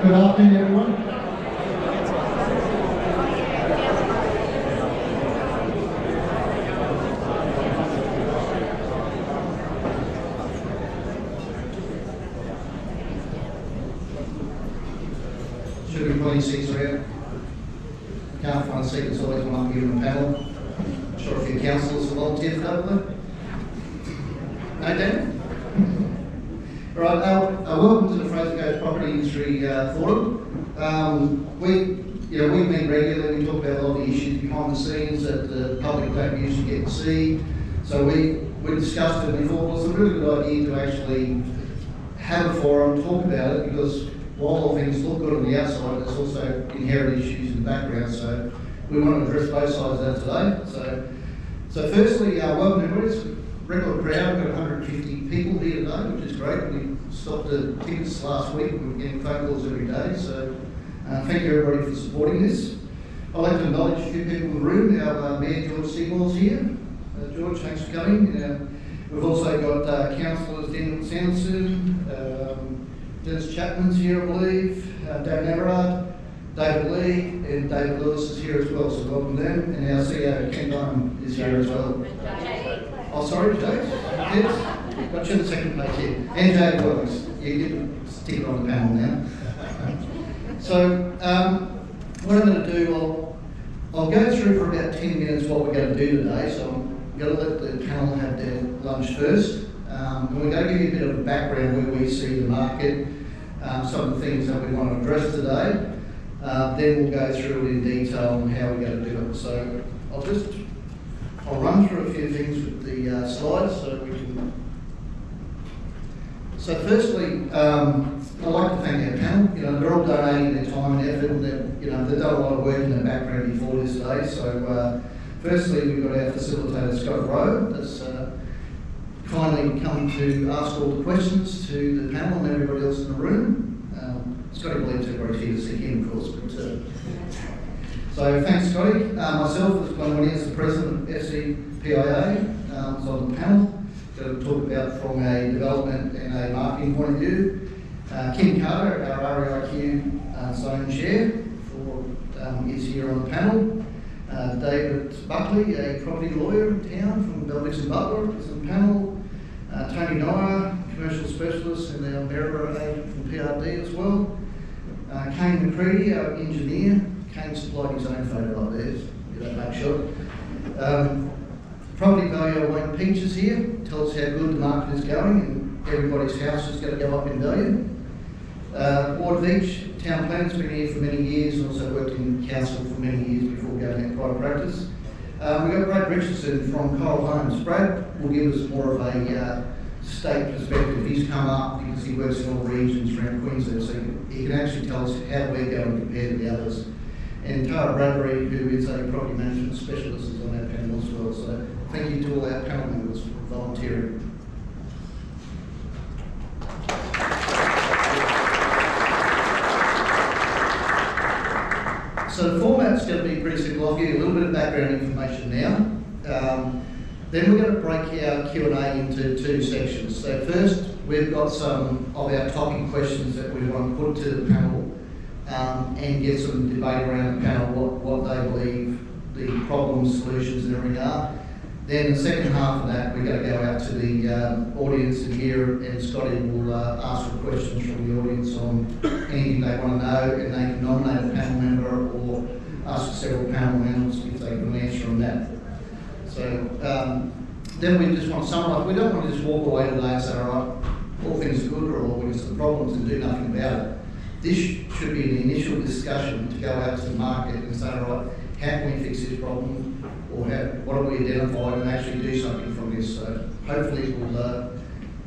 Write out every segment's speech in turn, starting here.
Good afternoon, everyone. Should be plenty of seats around. Can't find a seat, there's always one up here on the panel. I'm sure a few councillors will volunteer for that, will they? No, Dan? Right, welcome to the Fraser Coast Property Industry Forum. We've been regular, we talk about a lot of the issues behind the scenes that the public don't usually get to see. So we discussed it and we thought, well, it's a really good idea to actually have a forum, talk about it, because while all things look good on the outside, there's also inherent issues in the background. So we want to address both sides of that today. So firstly, welcome everybody. It's a regular crowd, we've got 150 people here today, which is great. We stopped the tickets last week, we were getting phone calls every day. So thank you everybody for supporting this. I'd like to acknowledge a few people in the room. Our Mayor George Seymour's here. George, thanks for coming. We've also got councillors Daniel Sanderson, Dennis Chapman's here, I believe, Darren Everard, David Lee, and David Lewis is here as well, so welcome them. And our CEO, Ken Diamond, is here as well. Oh, sorry, Jay? Yes? Got you on the second page here. And Jay Wilkes. You get to stick it on the panel now. So, what I'm going to do, I'll go through for about 10 minutes what we're going to do today. So I'm going to let the panel have their lunch first. And we're going to give you a bit of a background where we see the market, some of the things that we want to address today. Then we'll go through it in detail on how we're going to do it. So I'll run through a few things with the slides so we can. So firstly, I'd like to thank our panel. They're all donating their time and effort, and they've done a lot of work in the background before this day. So firstly, we've got our facilitator Scott Rowe that's kindly come to ask all the questions to the panel and everybody else in the room. Scotty believes everybody's here to see him, of course. But, so thanks, Scotty. Myself, as one is the president of FCPIA, was on the panel. Going to talk about from a development and a marketing point of view. Kim Carter, our REIQ zone chair, is here on the panel. David Buckley, a property lawyer in town from Belvix and Butler, is on the panel. Tony Nyer, commercial specialist, and our Maryborough agent from PRD as well. Kane McCready, our engineer. Kane supplied his own photo up there, get that back shot. Property value, Wayne Peach is here, tell us how good the market is going and everybody's house is going to go up in value. Ward Beach, town planner's been here for many years and also worked in council for many years before going into private practice. We've got Brad Richardson from Coral Homes. Brad will give us more of a state perspective. He's come up because he works in all regions around Queensland, so he can actually tell us how we're going compared to the others. And Tara Bradbury, who is a property management specialist, is on our panel as well. So thank you to all our panel members for volunteering. So the format's going to be pretty simple. I'll give you a little bit of background information now. Then we're going to break our Q&A into two sections. So first, we've got some of our topic questions that we want to put to the panel and get some debate around the panel, what they believe the problems, solutions and everything are. Then the second half of that, we're going to go out to the audience in here, and Scotty will ask for questions from the audience on anything they want to know, and they can nominate a panel member or ask several panel members if they can answer on that. So then we just want to summarise. We don't want to just walk away today and say, all right, all things are good or all things are problems and do nothing about it. This should be an initial discussion to go out to the market and say, all right, how can we fix this problem? Or what have we identified and actually do something from this? So hopefully we'll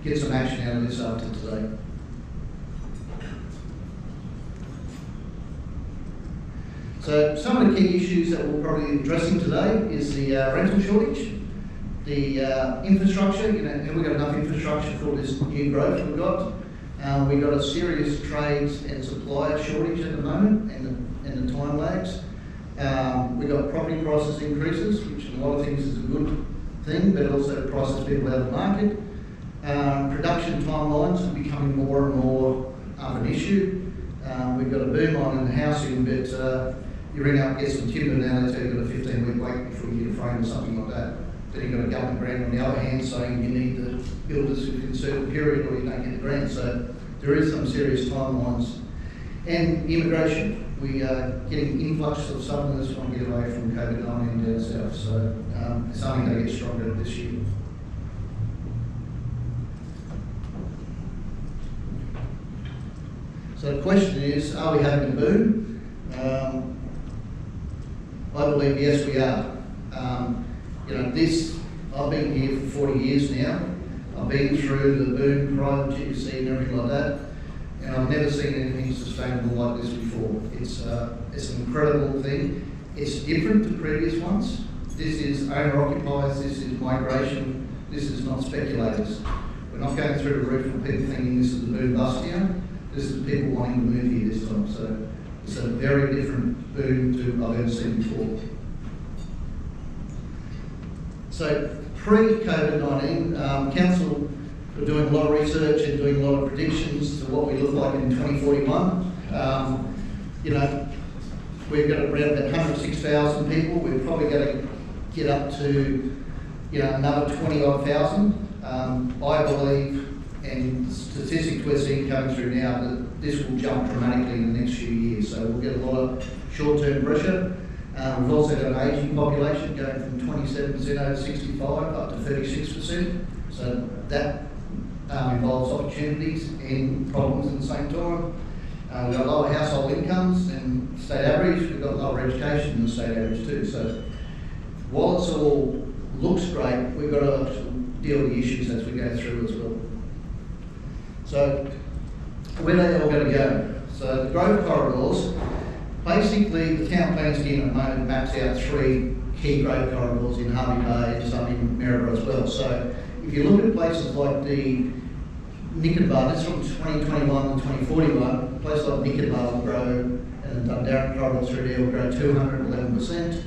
get some action out of this after today. So some of the key issues that we'll probably be addressing today is the rental shortage, the infrastructure. Have we got enough infrastructure for this new growth we've got? We've got a serious trades and supplier shortage at the moment, and the time lags. We've got property prices increases, which in a lot of things is a good thing, but it also prices people out of the market. Production timelines are becoming more and more of an issue. We've got a boom on in the housing, but you ring up, get some timber now, they tell you you've got a 15-week wait before you get a frame or something like that. Then you've got a government grant on the other hand saying you need to build this within a certain period or you don't get the grant. So there is some serious timelines. And immigration. We are getting influx of Southerners want to get away from COVID-19 down south. So it's only going to get stronger this year. So the question is, are we having a boom? I believe yes, we are. I've been here for 40 years now. I've been through the boom, private GC and everything like that, and I've never seen anything sustainable like this before. It's an incredible thing. It's different to previous ones. This is owner-occupiers, this is migration, this is not speculators. We're not going through the roof and people thinking this is the boom bust here. This is people wanting to move here this time. So it's a very different boom to I've ever seen before. So pre-COVID-19, Council were doing a lot of research and doing a lot of predictions to what we look like in 2041. We've got around about 106,000 people. We're probably going to get up to, another 20-odd thousand. I believe, and the statistics we're seeing coming through now, that this will jump dramatically in the next few years. So we'll get a lot of short-term pressure. We've also got an ageing population going from 27% over 65 up to 36%. So that involves opportunities and problems at the same time. We've got lower household incomes than state average. We've got lower education than the state average too. So while it's all looks great, we've got to deal with the issues as we go through as well. So where are they all going to go? So the growth corridors, basically the town plan scheme at the moment maps out 3 key growth corridors in Harvey Bay and some in Maryborough as well. So if you look at places like the Nikenbah, that's from 2021 to 2041, places like Nikenbah will grow, and the Dundarren corridor through there will grow 211%.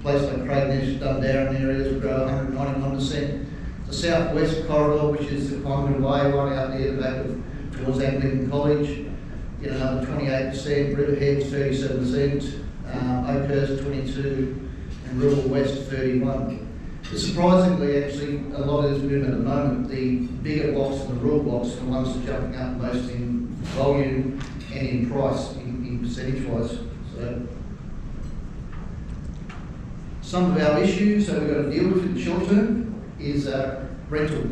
Places like Craignish, Dundarren areas will grow 191%. The southwest corridor, which is the Collingwood Way one out there, the back of towards Anglican College, another 28%, Riverhead 37%, Oakhurst 22%, and Rural West 31%. Surprisingly, actually, a lot of this boom at the moment, the bigger blocks and the rural blocks are the ones that are jumping up most in volume and in price, in percentage-wise. So, some of our issues that we've got to deal with in the short term is rental.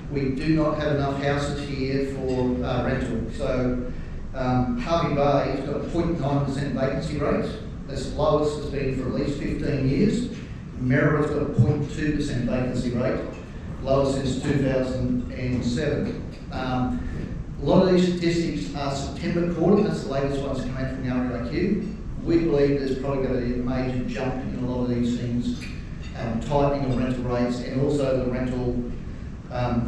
We do not have enough houses here for rental. So, Harvey Bay has got a 0.9% vacancy rate. That's the lowest it's been for at least 15 years. Maryboroug's got a 0.2% vacancy rate, lowest since 2007. A lot of these statistics are September quarter, that's the latest ones coming out from the REIQ. We believe there's probably going to be a major jump in a lot of these things, tightening of rental rates and also the rental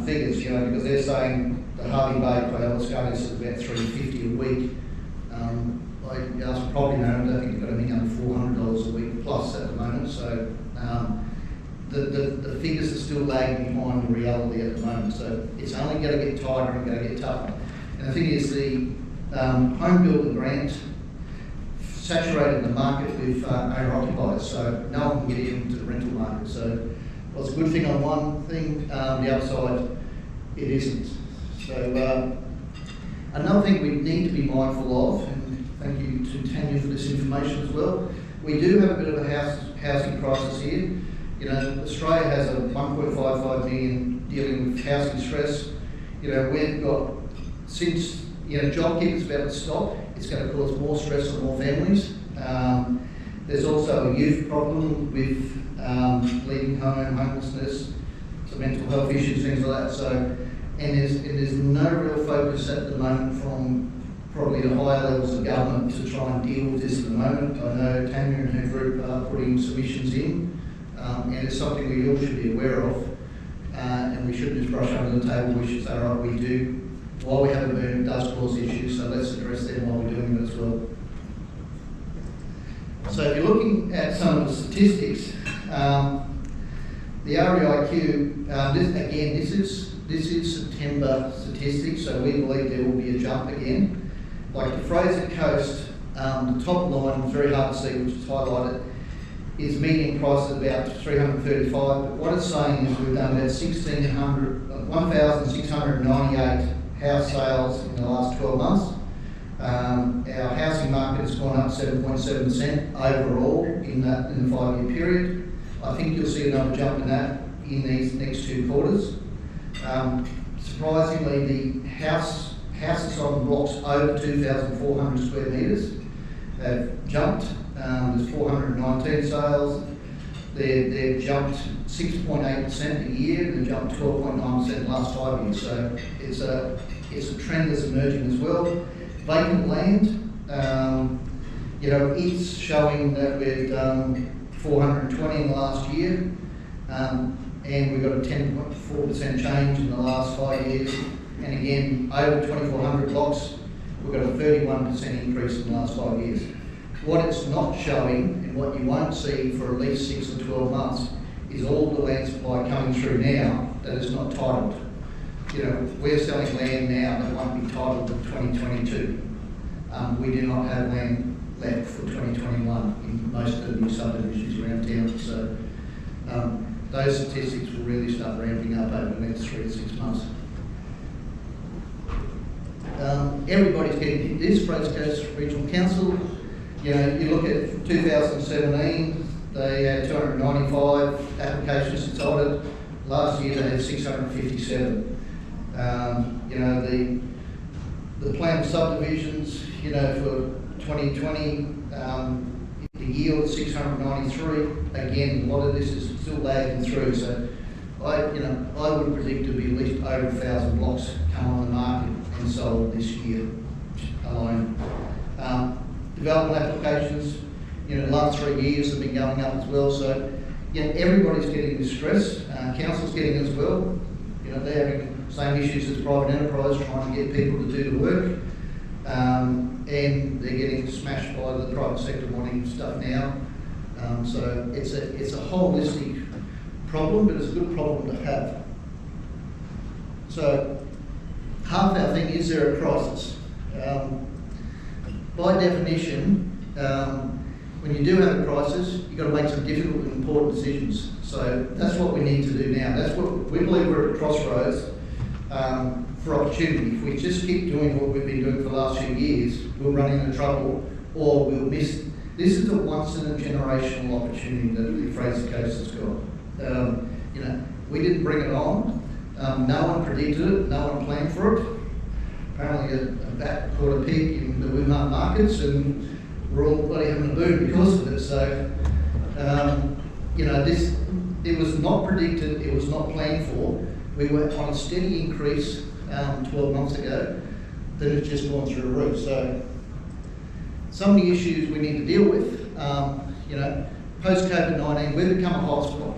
figures, because they're saying the Harvey Bay play is going to about $350 a week. I asked property managers, I think they've got anything under $400 a week plus at the moment. So the figures are still lagging behind the reality at the moment. So it's only going to get tighter and going to get tougher. And the thing is, the home builder grant saturated the market with owner-occupiers, so no one can get into the rental market. So what's a good thing on one thing, the other side, it isn't. So another thing we need to be mindful of, and thank you to Tanya for this information as well, we do have a bit of a housing crisis here. Australia has a 1.55 million dealing with housing stress. We've got, since JobKeeper's about to stop, it's going to cause more stress on more families. There's also a youth problem with leaving home, homelessness, some mental health issues, things like that. So, and there's no real focus at the moment from probably the higher levels of government to try and deal with this at the moment. I know Tanya and her group are putting submissions in, and it's something we all should be aware of, and we shouldn't just brush under the table, which is alright, we do. While we have a boom, it does cause issues, so let's address them while we're doing it as well. So if you're looking at some of the statistics, the REIQ, this is September statistics, so we believe there will be a jump again. like the Fraser Coast, the top line, it's very hard to see, which is highlighted, is median price at about 335. But what it's saying is we've done about 1,698 house sales in the last 12 months. Our housing market has gone up 7.7% overall in the 5-year period. I think you'll see another jump in that in these next 2 quarters. Surprisingly, the houses on blocks over 2,400 square metres have jumped. There's 419 sales. They've jumped 6.8% a year. They've jumped 12.9% in the last 5 years. So it's a trend that's emerging as well. Vacant land, it's showing that we've done 420 in the last year, and we've got a 10.4% change in the last 5 years. And again, over 2,400 blocks, we've got a 31% increase in the last 5 years. What it's not showing, and what you won't see for at least 6 or 12 months, is all the land supply coming through now that is not titled. We're selling land now that won't be titled in 2022. We do not have land left for 2021 in most of the new subdivisions around town. So those statistics will really start ramping up over the next 3 to 6 months. Everybody's getting this. Fraser Coast Regional Council. You look at 2017, they had 295 applications decided. Last year they had 657. The planned subdivisions, for 2020, the yield is 693. Again, a lot of this is still lagging through. So I would predict to be at least over 1,000 blocks come on the market and sold this year alone. Development applications, the last 3 years have been going up as well. So, everybody's getting this stress. Council's getting it as well. They're having the same issues as private enterprise, trying to get people to do the work. And they're getting smashed by the private sector wanting stuff now. So it's a holistic problem, but it's a good problem to have. So half our thing, is there a crisis? By definition, when you do have a crisis, you've got to make some difficult and important decisions. So that's what we need to do now. That's what we believe. We're at a crossroads for opportunity. If we just keep doing what we've been doing for the last few years, we'll run into trouble or we'll miss. This is a once in a generational opportunity that the Fraser Coast has got. We didn't bring it on. No one predicted it. No one planned for it. Apparently a bat caught a pig in the Woodmark markets and we're all bloody having a boom because of it. So, it was not predicted, it was not planned for. We were on a steady increase 12 months ago, then it's just gone through the roof. So, some of the issues we need to deal with, post-COVID-19, we've become a hotspot.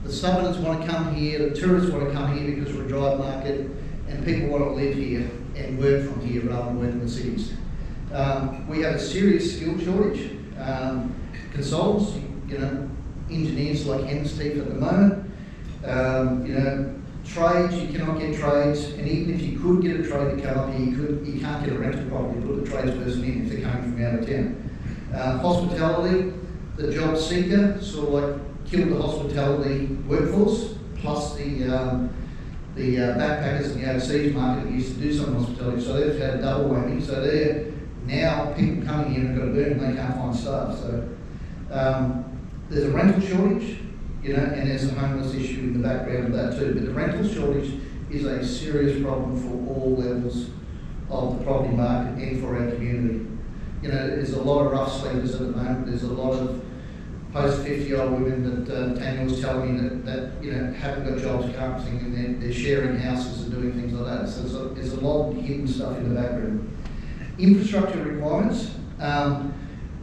The southerners want to come here, the tourists want to come here because we're a drive market, and people want to live here and work from here rather than work in the cities. We have a serious skill shortage. Consultants, engineers like hen's teeth at the moment. Trades, you cannot get trades, and even if you could get a trade to come up here, you can't get a rental property to put the tradesperson in if they're coming from out of town. Hospitality, the job seeker sort of like killed the hospitality workforce, plus the backpackers in the overseas market used to do some hospitality, so they've had a double whammy. So they're now people coming here and got a boom and they can't find staff. So there's a rental shortage, and there's a homeless issue in the background of that too. But the rental shortage is a serious problem for all levels of the property market and for our community. There's a lot of rough sleepers at the moment. There's a lot of post-50-year-old women that Tanya was telling me that haven't got jobs, can't sing, and they're sharing houses and doing things like that. So there's a lot of hidden stuff in the background. Infrastructure requirements.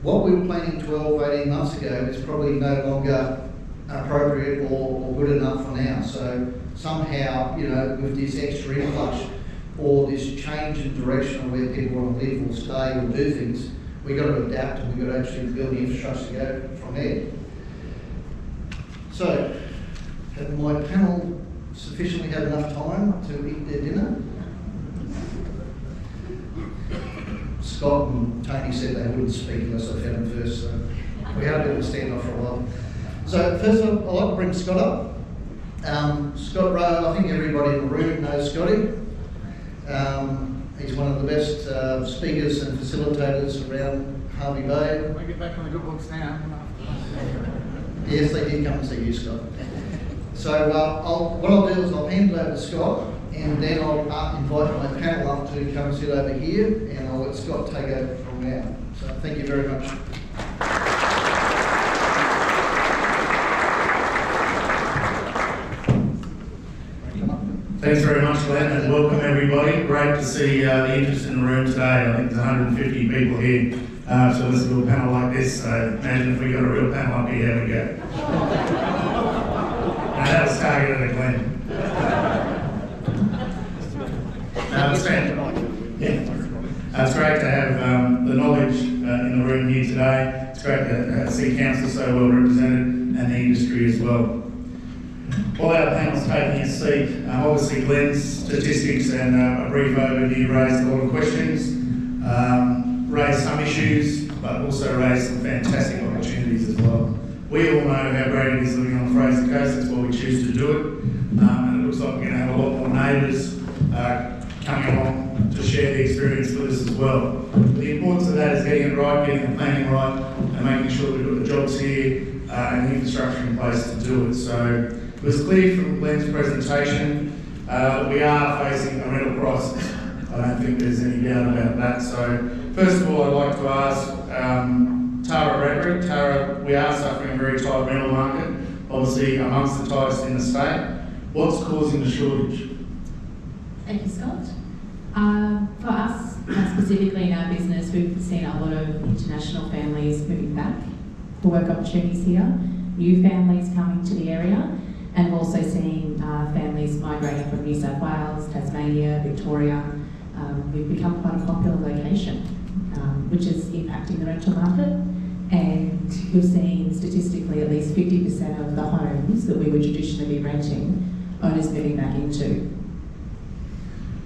What we were planning 12, 18 months ago is probably no longer appropriate or good enough for now. So somehow, with this extra influx or this change in direction of where people want to live or stay or do things, we've got to adapt and we've got to actually build the infrastructure to go from there. So, have my panel sufficiently had enough time to eat their dinner? Scott and Tony said they wouldn't speak unless I fed them first, so we had a bit of a standoff for a while. So first of all, I'd like to bring Scott up. Scott Rowe, I think everybody in the room knows Scotty. He's one of the best speakers and facilitators around Harvey Bay. We get back on the good books now. Yes, they did come and see you, Scott. So what I'll do is I'll hand it over to Scott, and then I'll invite my panel up to come and sit over here, and I'll let Scott take over from now. So thank you very much. Thanks very much, Glenn, and welcome everybody. Great to see the interest in the room today. I think there's 150 people here to listen to a panel like this. So imagine if we got a real panel up here, how we go. Now that was targeted at Glenn. It's great to have the knowledge in the room here today. It's great to see council so well represented and the industry as well. While our panel's taking a seat, obviously Glenn's statistics and a brief overview raised a lot of questions, raised some issues, but also raised some fantastic opportunities as well. We all know how great it is living on the Fraser Coast, that's why we choose to do it. And it looks like we're going to have a lot more neighbours coming along to share the experience with us as well. The importance of that is getting it right, getting the planning right, and making sure we've got the jobs here and the infrastructure in place to do it. So it was clear from Glenn's presentation that we are facing a rental crisis. I don't think there's any doubt about that. So first of all, I'd like to ask Tara Bradbury. Tara, we are suffering a very tight rental market, obviously amongst the tightest in the state. What's causing the shortage? Thank you, Scott. For us, specifically in our business, we've seen a lot of international families moving back for work opportunities here, new families coming to the area, and also seeing families migrating from New South Wales, Tasmania, Victoria. We've become quite a popular location, which is impacting the rental market. And we've seen statistically at least 50% of the homes that we would traditionally be renting, owners moving back into.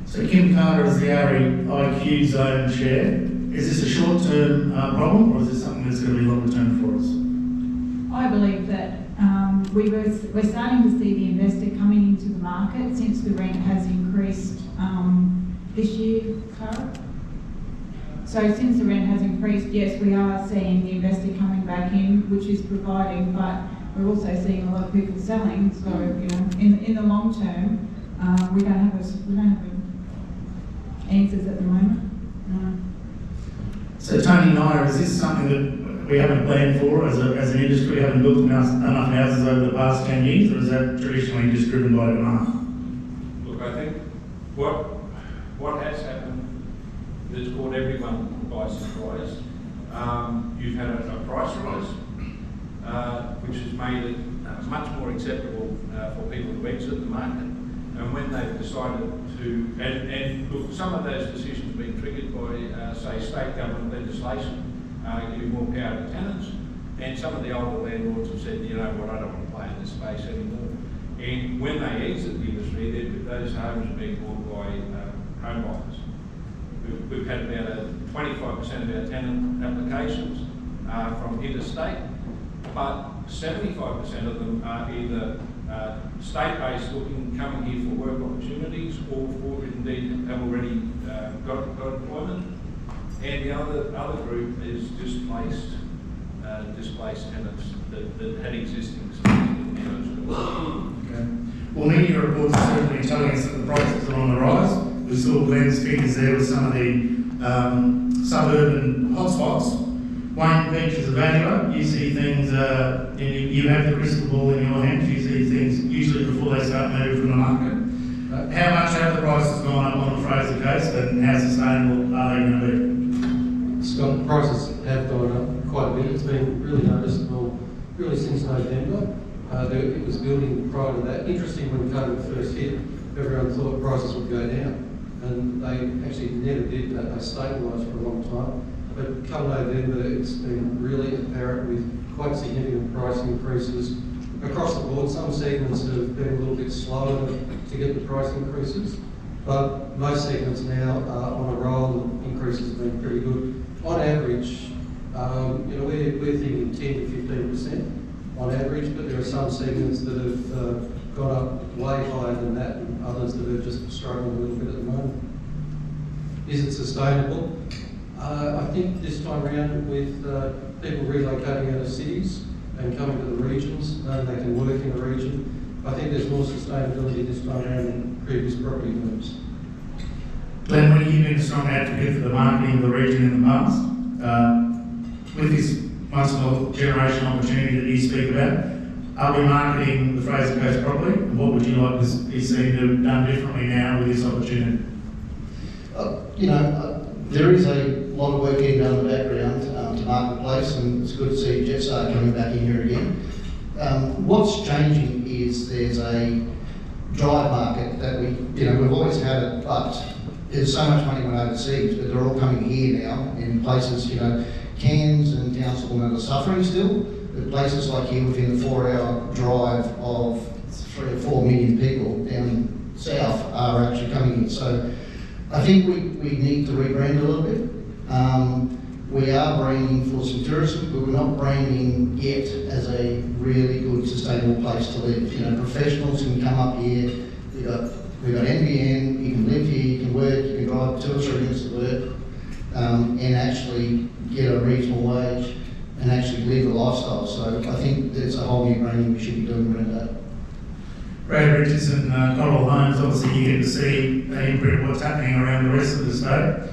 So Kim Carter is the REIQ zone chair. Is this a short-term problem, or is this something that's going to be longer-term for us? I believe that we're starting to see the investor coming into the market since the rent has increased this year, Clara. So since the rent has increased, yes, we are seeing the investor coming back in, which is providing, but we're also seeing a lot of people selling. So you know, in the long term, we don't have answers at the moment. No. So Tony Nyer, is this something that we haven't planned for as an industry, haven't built enough houses over the past 10 years, or is that traditionally just driven by demand? Look, I think what has happened that's caught everyone by surprise. You've had a price rise, which has made it much more acceptable for people to exit the market. And when they've decided to, and look, some of those decisions have been triggered by, say, state government legislation, giving more power to tenants, and some of the older landlords have said, you know what, I don't want to play in this space anymore. And when they exit the industry, those homes are being bought by home buyers. We've had about 25% of our tenant applications from interstate, but 75% of them are either state-based coming here for work opportunities, or indeed have already got employment. And the other group is displaced tenants that had existing spaces. Okay. Well, media reports are certainly telling us that the prices are on the rise. We saw Glenn's figures there with some of the suburban hotspots. Wayne Beach is a valuer. You see things, you have the crystal ball in your hands, you see things usually before they start moving from the market. How much have the prices gone up on the Fraser Coast, and how sustainable are they going to be? Scott, prices have gone up quite a bit. It's been really noticeable really since November. It was building prior to that. Interesting, when COVID first hit, everyone thought prices would go down, and they actually never did. They stabilised for a long time. But come November, it's been really apparent with quite significant price increases across the board. Some segments have been a little bit slower to get the price increases. but most segments now are on a roll, and increases have been pretty good. On average, we're thinking 10 to 15% on average, but there are some segments that have gone up way higher than that, and others that are just struggling a little bit at the moment. Is it sustainable? I think this time around, with people relocating out of cities and coming to the regions, knowing they can work in a region, I think there's more sustainability this time around than previous property moves. Glenn, when you've been a strong advocate for the marketing of the region in the past, with this once-in-a-generation opportunity that you speak about, are we marketing the Fraser Coast properly? And what would you like to be seen to have done differently now with this opportunity? There is a lot of work getting done in the background to marketplace, and it's good to see Jetstar coming back in here again. What's changing is there's a drive market that we've always had it, but there's so much money went overseas, but they're all coming here now in places, Cairns and Townsville are suffering still, but places like here within the 4-hour drive of 3 or 4 million people down south are actually coming in. So I think we need to rebrand a little bit. We are branding for some tourism, but we're not branding yet as a really good sustainable place to live. Professionals can come up here. We've got NBN. You can live here. You can work. You can drive 2 or 3 minutes to work, and actually get a reasonable wage and actually live a lifestyle. So I think there's a whole new branding we should be doing around that. Brad Richardson, Coral Homes, obviously you get to see the imprint of what's happening around the rest of the state.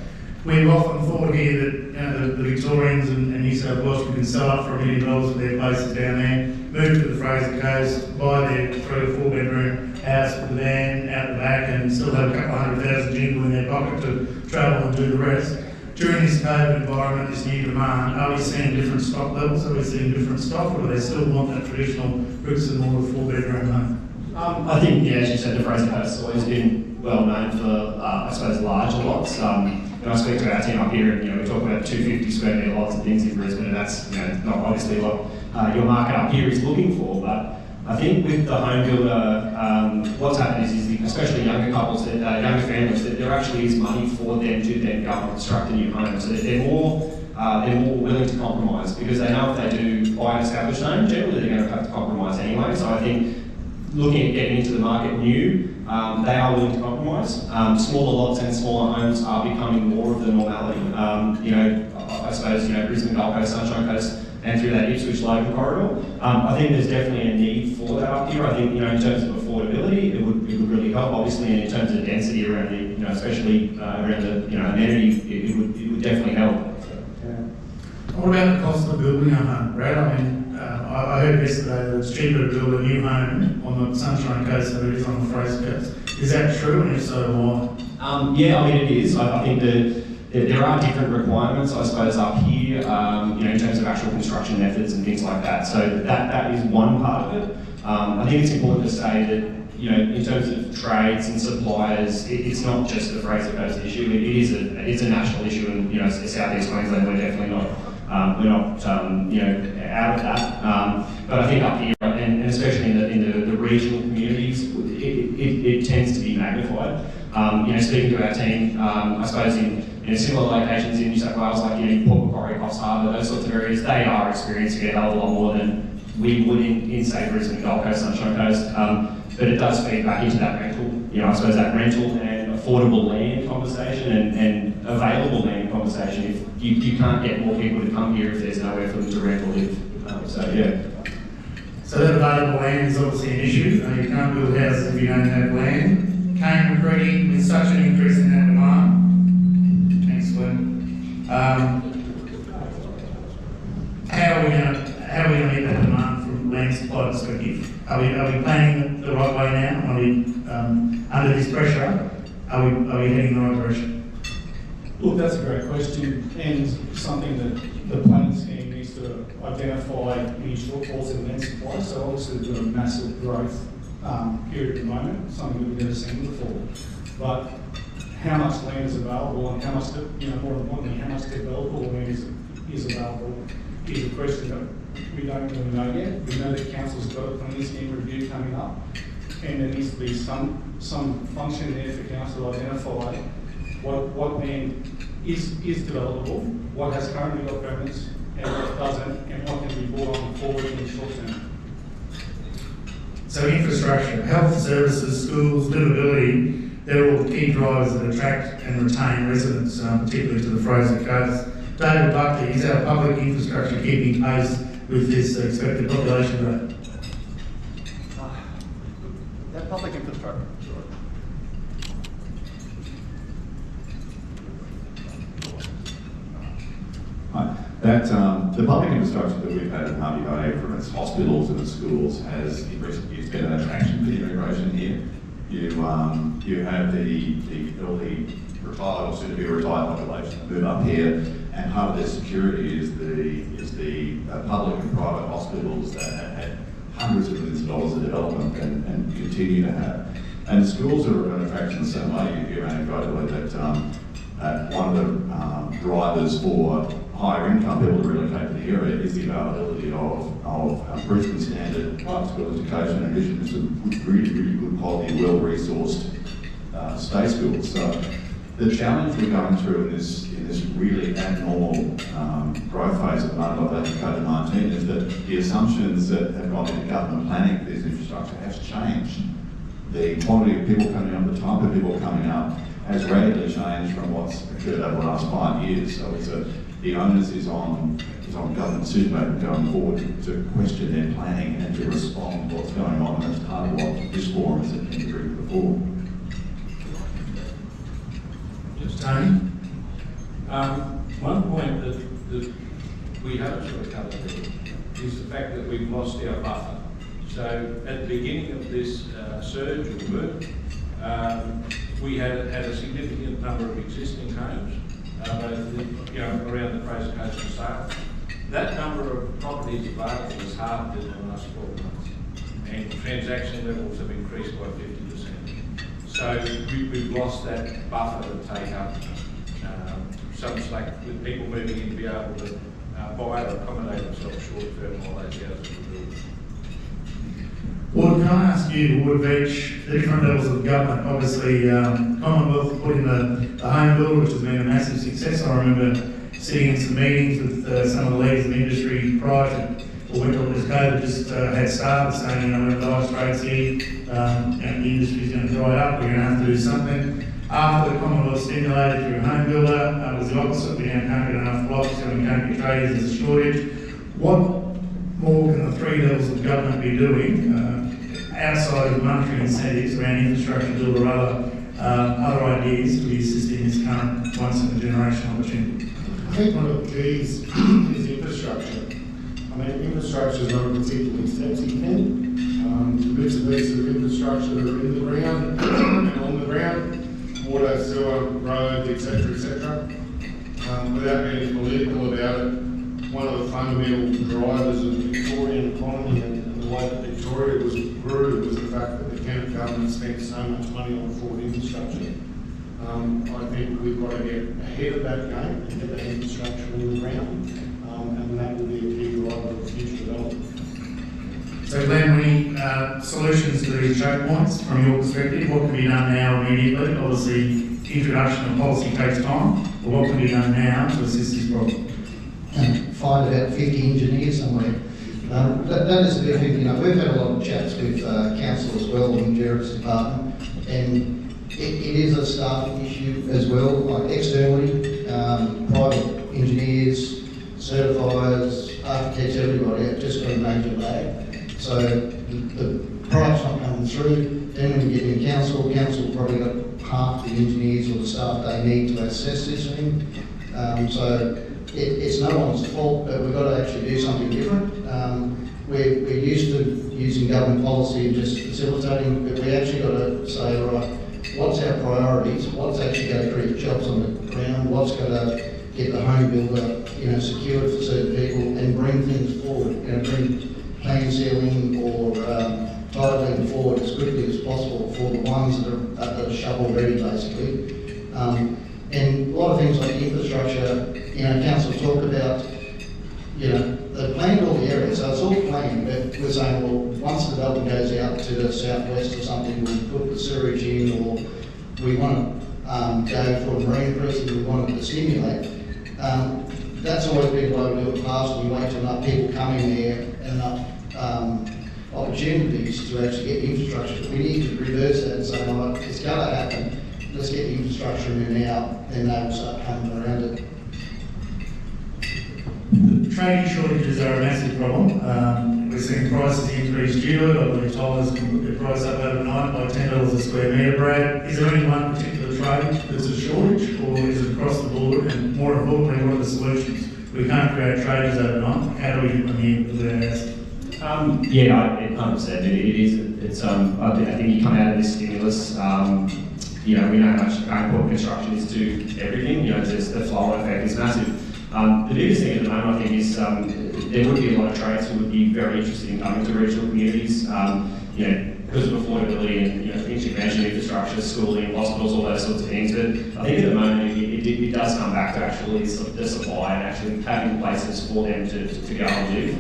We've often thought here that the Victorians and New South Wales can sell up for $1 million with their places down there, move to the Fraser Coast, buy their 3 or 4 bedroom house with a van out the back, and still have a couple of $100,000 jingle in their pocket to travel and do the rest. During this COVID environment, this new demand, are we seeing different stock levels? Are we seeing different stock, or do they still want that traditional bricks and mortar 4-bedroom home? I think, as you said, the Fraser Coast has always been well known for, I suppose, larger lots. When I speak to our team up here, we talk about 250 square metre lots and things in Brisbane, and that's not obviously what your market up here is looking for. But I think with the home builder, what's happened is especially younger couples, younger families, that there actually is money for them to then go and construct a new home. So that they're more willing to compromise, because they know if they do buy an established home, generally they're going to have to compromise anyway. So I think looking at getting into the market new, they are willing to compromise. Smaller lots and smaller homes are becoming more of the normality. I suppose, Brisbane, Gold Coast, Sunshine Coast, and through that Ipswich-Logan corridor. I think there's definitely a need for that up here. I think, in terms of affordability, it would really help, obviously, and in terms of density around the, especially around the, amenity, it would definitely help. So, yeah. What about the cost of building a home, Brad? I heard yesterday that it's cheaper to build a new home on the Sunshine Coast than it is on the Fraser Coast. Is that true, and if so, why? It is. I think that there are different requirements, I suppose, up here, in terms of actual construction methods and things like that. So that is one part of it. I think it's important to say that, in terms of trades and suppliers, it's not just the Fraser Coast issue. It's a national issue, and South East Queensland, we're definitely not. We're not, out of that. But I think up here, and especially in the regional communities, it tends to be magnified. Speaking to our team, I suppose in similar locations in New South Wales, like Port Macquarie, Coffs Harbour, those sorts of areas, they are experiencing a hell of a lot more than we would in say Brisbane, Gold Coast, Sunshine Coast. But it does feed back into that rental. I suppose that rental and affordable land conversation and available land conversation. If you can't get more people to come here if there's nowhere for them to rent or live. So that available land is obviously an issue. You can't build houses if you don't have land. Cane recruiting with such an increase in that demand. Thanks, Glenn. How are we going to meet that demand from land supply perspective? Are we planning the right way now? Are we under this pressure? Are we heading in the right direction? Look, that's a great question, and something that the planning scheme needs to identify any shortfalls in land supply. So obviously we've got a massive growth period at the moment, something that we've never seen before. But how much land is available, and how much, more importantly, how much developable land is available is a question that we don't really know yet. We know that council's got a planning scheme review coming up, and there needs to be some function there for council to identify what land is developable, what has currently got permits, and what doesn't, and what can be brought on forward in the short term. So infrastructure, health services, schools, livability, they're all key drivers that attract and retain residents, particularly to the Fraser Coast. David Buckley, is our public infrastructure keeping pace with this expected population rate? That public infrastructure, sure. The public infrastructure that we've had in Harvey Bay, from its hospitals and its schools, has in recent years been an attraction for the immigration here. You have the elderly retired or soon to be retired population that move up here, and part of their security is the public and private hospitals that have had hundreds of millions of dollars of development and continue to have. And schools are an attraction in the same way. You hear anecdotally that one of the drivers for higher income people to relocate to the area is the availability of Brisbane standard private school education, in addition to some really, really good quality, well-resourced state schools. So the challenge we're going through in this really abnormal growth phase at the moment of COVID-19 is that the assumptions that have gone into government planning for this infrastructure has changed. The quantity of people coming up, the type of people coming up, has radically changed from what's occurred over the last 5 years. So the onus is on government decision-making going forward to question their planning and to respond to what's going on, and that's part of what this forum has intended to bring before. Just Tony? One point that we haven't sort of covered there is the fact that we've lost our buffer. So at the beginning of this surge of work, we had a significant number of existing homes, both around the Fraser Coast and Sale. That number of properties available has halved in the last 12 months, and transaction levels have increased by 50%. So we've lost that buffer to take up some slack with people moving in to be able to buy or accommodate themselves short term while those houses are built. Well, can I ask you, Ward of each, the different levels of government? Obviously, Commonwealth put in the home bill, which has been a massive success. I remember sitting in some meetings with some of the leaders in the industry prior to, or when this COVID just had started, saying, we're at the highest rates here, the industry's going to dry up, we're going to have to do something. After the Commonwealth stimulated through home builder, it was the opposite. We now can't get enough blocks, so we can't get tradies, there's a shortage. What more can the three levels of government be doing outside of monetary incentives around infrastructure build or other ideas to be assisting this current once-in-a-generation opportunity? I think one of the keys is infrastructure. I mean, infrastructure is not a particularly sexy thing. Bits and pieces of infrastructure that are in the ground and on the ground, water, sewer, roads, etc. Without getting political about it, one of the fundamental drivers of the Victorian economy and the way that Victoria grew was the fact that the Kent government spent so much money on forward infrastructure. I think we've got to get ahead of that game and get that infrastructure in the ground, and that will be a key driver of future development. So Glenn, any solutions to these choke points from your perspective? What can be done now immediately? Obviously, introduction of policy takes time, but what can be done now to assist this problem? Find about 50 engineers somewhere. That is the big thing. We've had a lot of chats with council as well in Jared's department, and it is a staffing issue as well. Like externally, private engineers, certifiers, architects, everybody have just got a major lag. So the product's not coming through. Then when you get in council probably got half the engineers or the staff they need to assess this thing. So it's no one's fault, but we've got to actually do something different. We're used to using government policy and just facilitating, but we actually got to say, right, what's our priorities? What's actually going to create jobs on the ground? What's going to get the home builder, secured for certain people and bring things forward? Bring plan sealing or titling forward as quickly as possible for the ones that are shovel ready, basically. And a lot of things like infrastructure, council talk about, they planned all the area, so it's all planned, but we're saying, well, once the development goes out to the southwest or something, we'll put the sewage in, or we want to go for a marine precinct, we want to stimulate. That's always been the way we do it past, and you wait till enough people come in there and enough opportunities to actually get infrastructure. We need to reverse that and say, well, it's going to happen, let's get the infrastructure in there now, then they will start coming around it. Trading shortages are a massive problem. We're seeing prices increase due to it. I believe Tyler's put the price up overnight by $10 a square metre. Brad, is there any one particular trade that's a shortage, or is it across the board? And more importantly, what are the solutions? We can't create traders overnight. How do we get them here with our house? Yeah, 100%. It is. It's. I think you come out of this stimulus. We know how much important construction is to everything. Just the flow effect is massive. The biggest thing at the moment, I think, is there would be a lot of trades who would be very interested in coming to regional communities. Because of affordability and things you mentioned, infrastructure, schooling, hospitals, all those sorts of things. But I think at the moment it does come back to actually the supply and actually having places for them to go and live.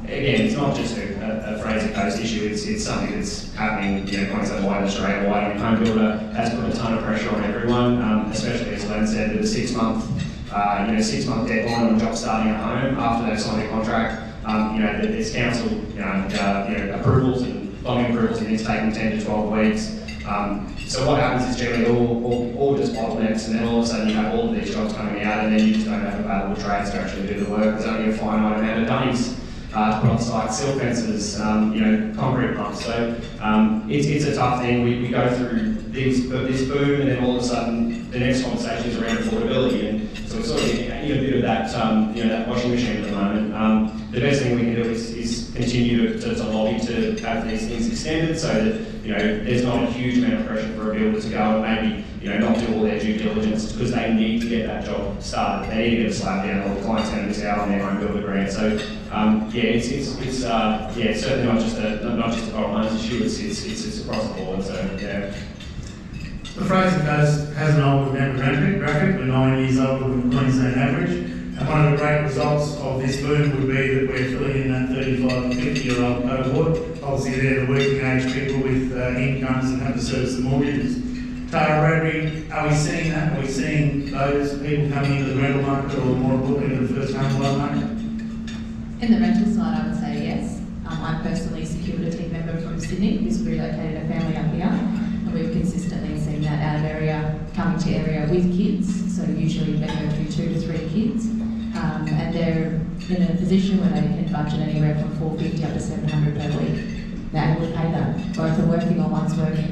Again, it's not just a Fraser Coast issue, it's something that's happening, Queensland-wide, Australia-wide, and home builder has put a ton of pressure on everyone, especially as Len said, with a 6-month deadline on jobs starting at home after they've signed a contract. There's council, approvals and plumbing approvals, and it's taking 10 to 12 weeks. So what happens is generally all just bottlenecks, and then all of a sudden you have all of these jobs coming out, and then you just don't have available trades to actually do the work. There's only a finite amount of dummies to put on site, silt fences, concrete pumps. So it's a tough thing. We go through this boom, and then all of a sudden the next conversation is around affordability, and so it's sort of a bit of that that washing machine at the moment. The best thing we can do is continue to lobby to have these things extended, so that there's not a huge amount of pressure for a builder to go and maybe not do all their due diligence, because they need to get that job started. They need to get a slab down, or the client's going to miss out on their own builder grant. So it's certainly not just a Coral issue. It's across the board. So yeah. The Fraser Coast has an older demographic. We're 9 years older than the Queensland average. And one of the great results of this boom would be that we're filling in that 35 to 50-year-old cohort. Obviously, they're the working age people with incomes and have to service the mortgages. Tara Bradbury, are we seeing that? Are we seeing those people coming into the rental market, or more importantly, into the first home buyer market? In the rental side, I would say yes. I personally secured a team member from Sydney who's relocated a family up here, and we've consistently seen that out of area coming to area with kids. So usually they go through 2 to 3 kids, and they're in a position where they can budget anywhere from $450 up to $700 per week. They're able to pay that. Both are working or one's working.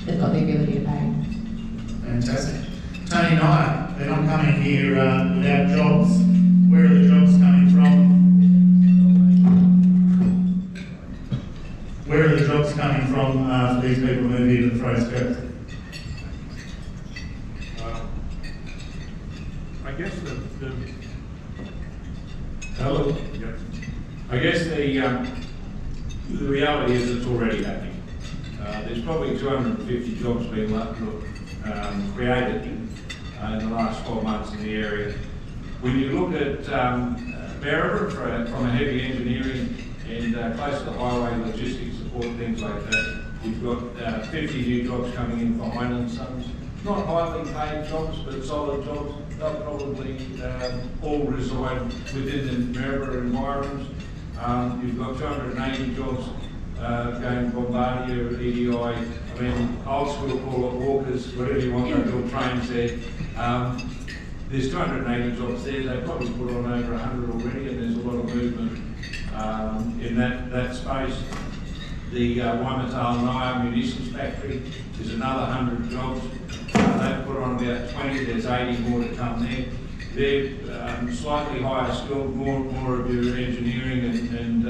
They've got the ability to pay. Fantastic. Tony and I, they're not coming here without jobs. Where are the jobs coming from? Where are the jobs coming from for these people who move here to the Fraser Coast? I guess the reality is it's already happening. There's probably 250 jobs being created in the last 12 months in the area. When you look at Maryborough from a heavy engineering and close to the highway logistics support, things like that, we've got 50 new jobs coming in for Hine & Sons. Not highly paid jobs, but solid jobs. They'll probably all reside within the Maryborough environs. You've got 280 jobs going Bombardier, EDI, I mean, old school call it walkers, whatever you want, they build trains there. There's 280 jobs there, they probably put on over 100 already, and there's a lot of movement in that space. The Waimatal Naya Munitions Factory is another 100 jobs. They've put on about 20, there's 80 more to come there. They're slightly higher skilled, more of your engineering and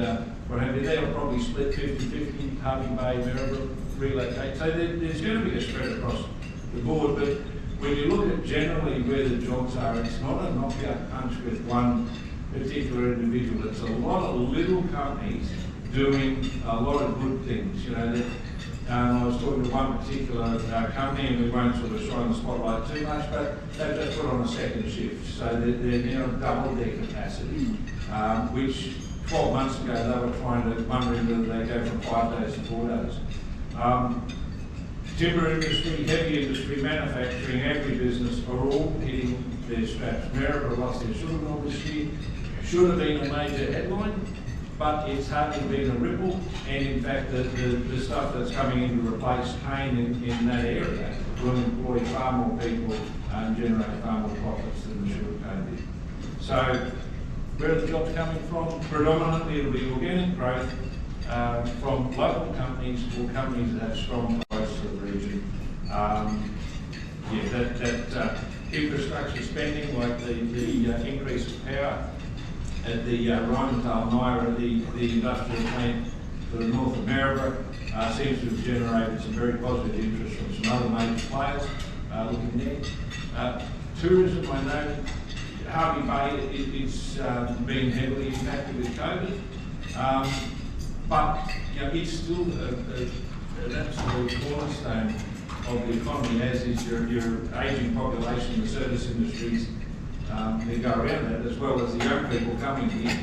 what have you. They'll probably split 50-50, Harvey Bay, Maryborough, relocate. So there's going to be a spread across the board, but when you look at generally where the jobs are, it's not a knockout punch with one particular individual. It's a lot of little companies doing a lot of good things. I was talking to one particular company, and we won't sort of shine the spotlight too much, but they've just put on a second shift, so they're now double their capacity, which 12 months ago, they were wondering whether they go from 5 days to 4 days. Timber industry, heavy industry, manufacturing, agribusiness are all hitting their straps. Maryborough lost their sugar mill this year. Should have been a major headline, but it's hardly been a ripple. And in fact, the stuff that's coming in to replace cane in that area will employ far more people and generate far more profits than the sugar cane did. So, where are the jobs coming from? Predominantly, it'll be organic growth from local companies or companies that have strong ties to the region. That infrastructure spending, like the increase of power at the Rheinmetall Myra, the industrial plant to the north of Maryborough, seems to have generated some very positive interest from some other major players looking there. Tourism, I know, Harvey Bay is being heavily impacted with COVID, but it's still an absolute cornerstone of the economy, as is your ageing population, the service industries that go around that, as well as the young people coming here.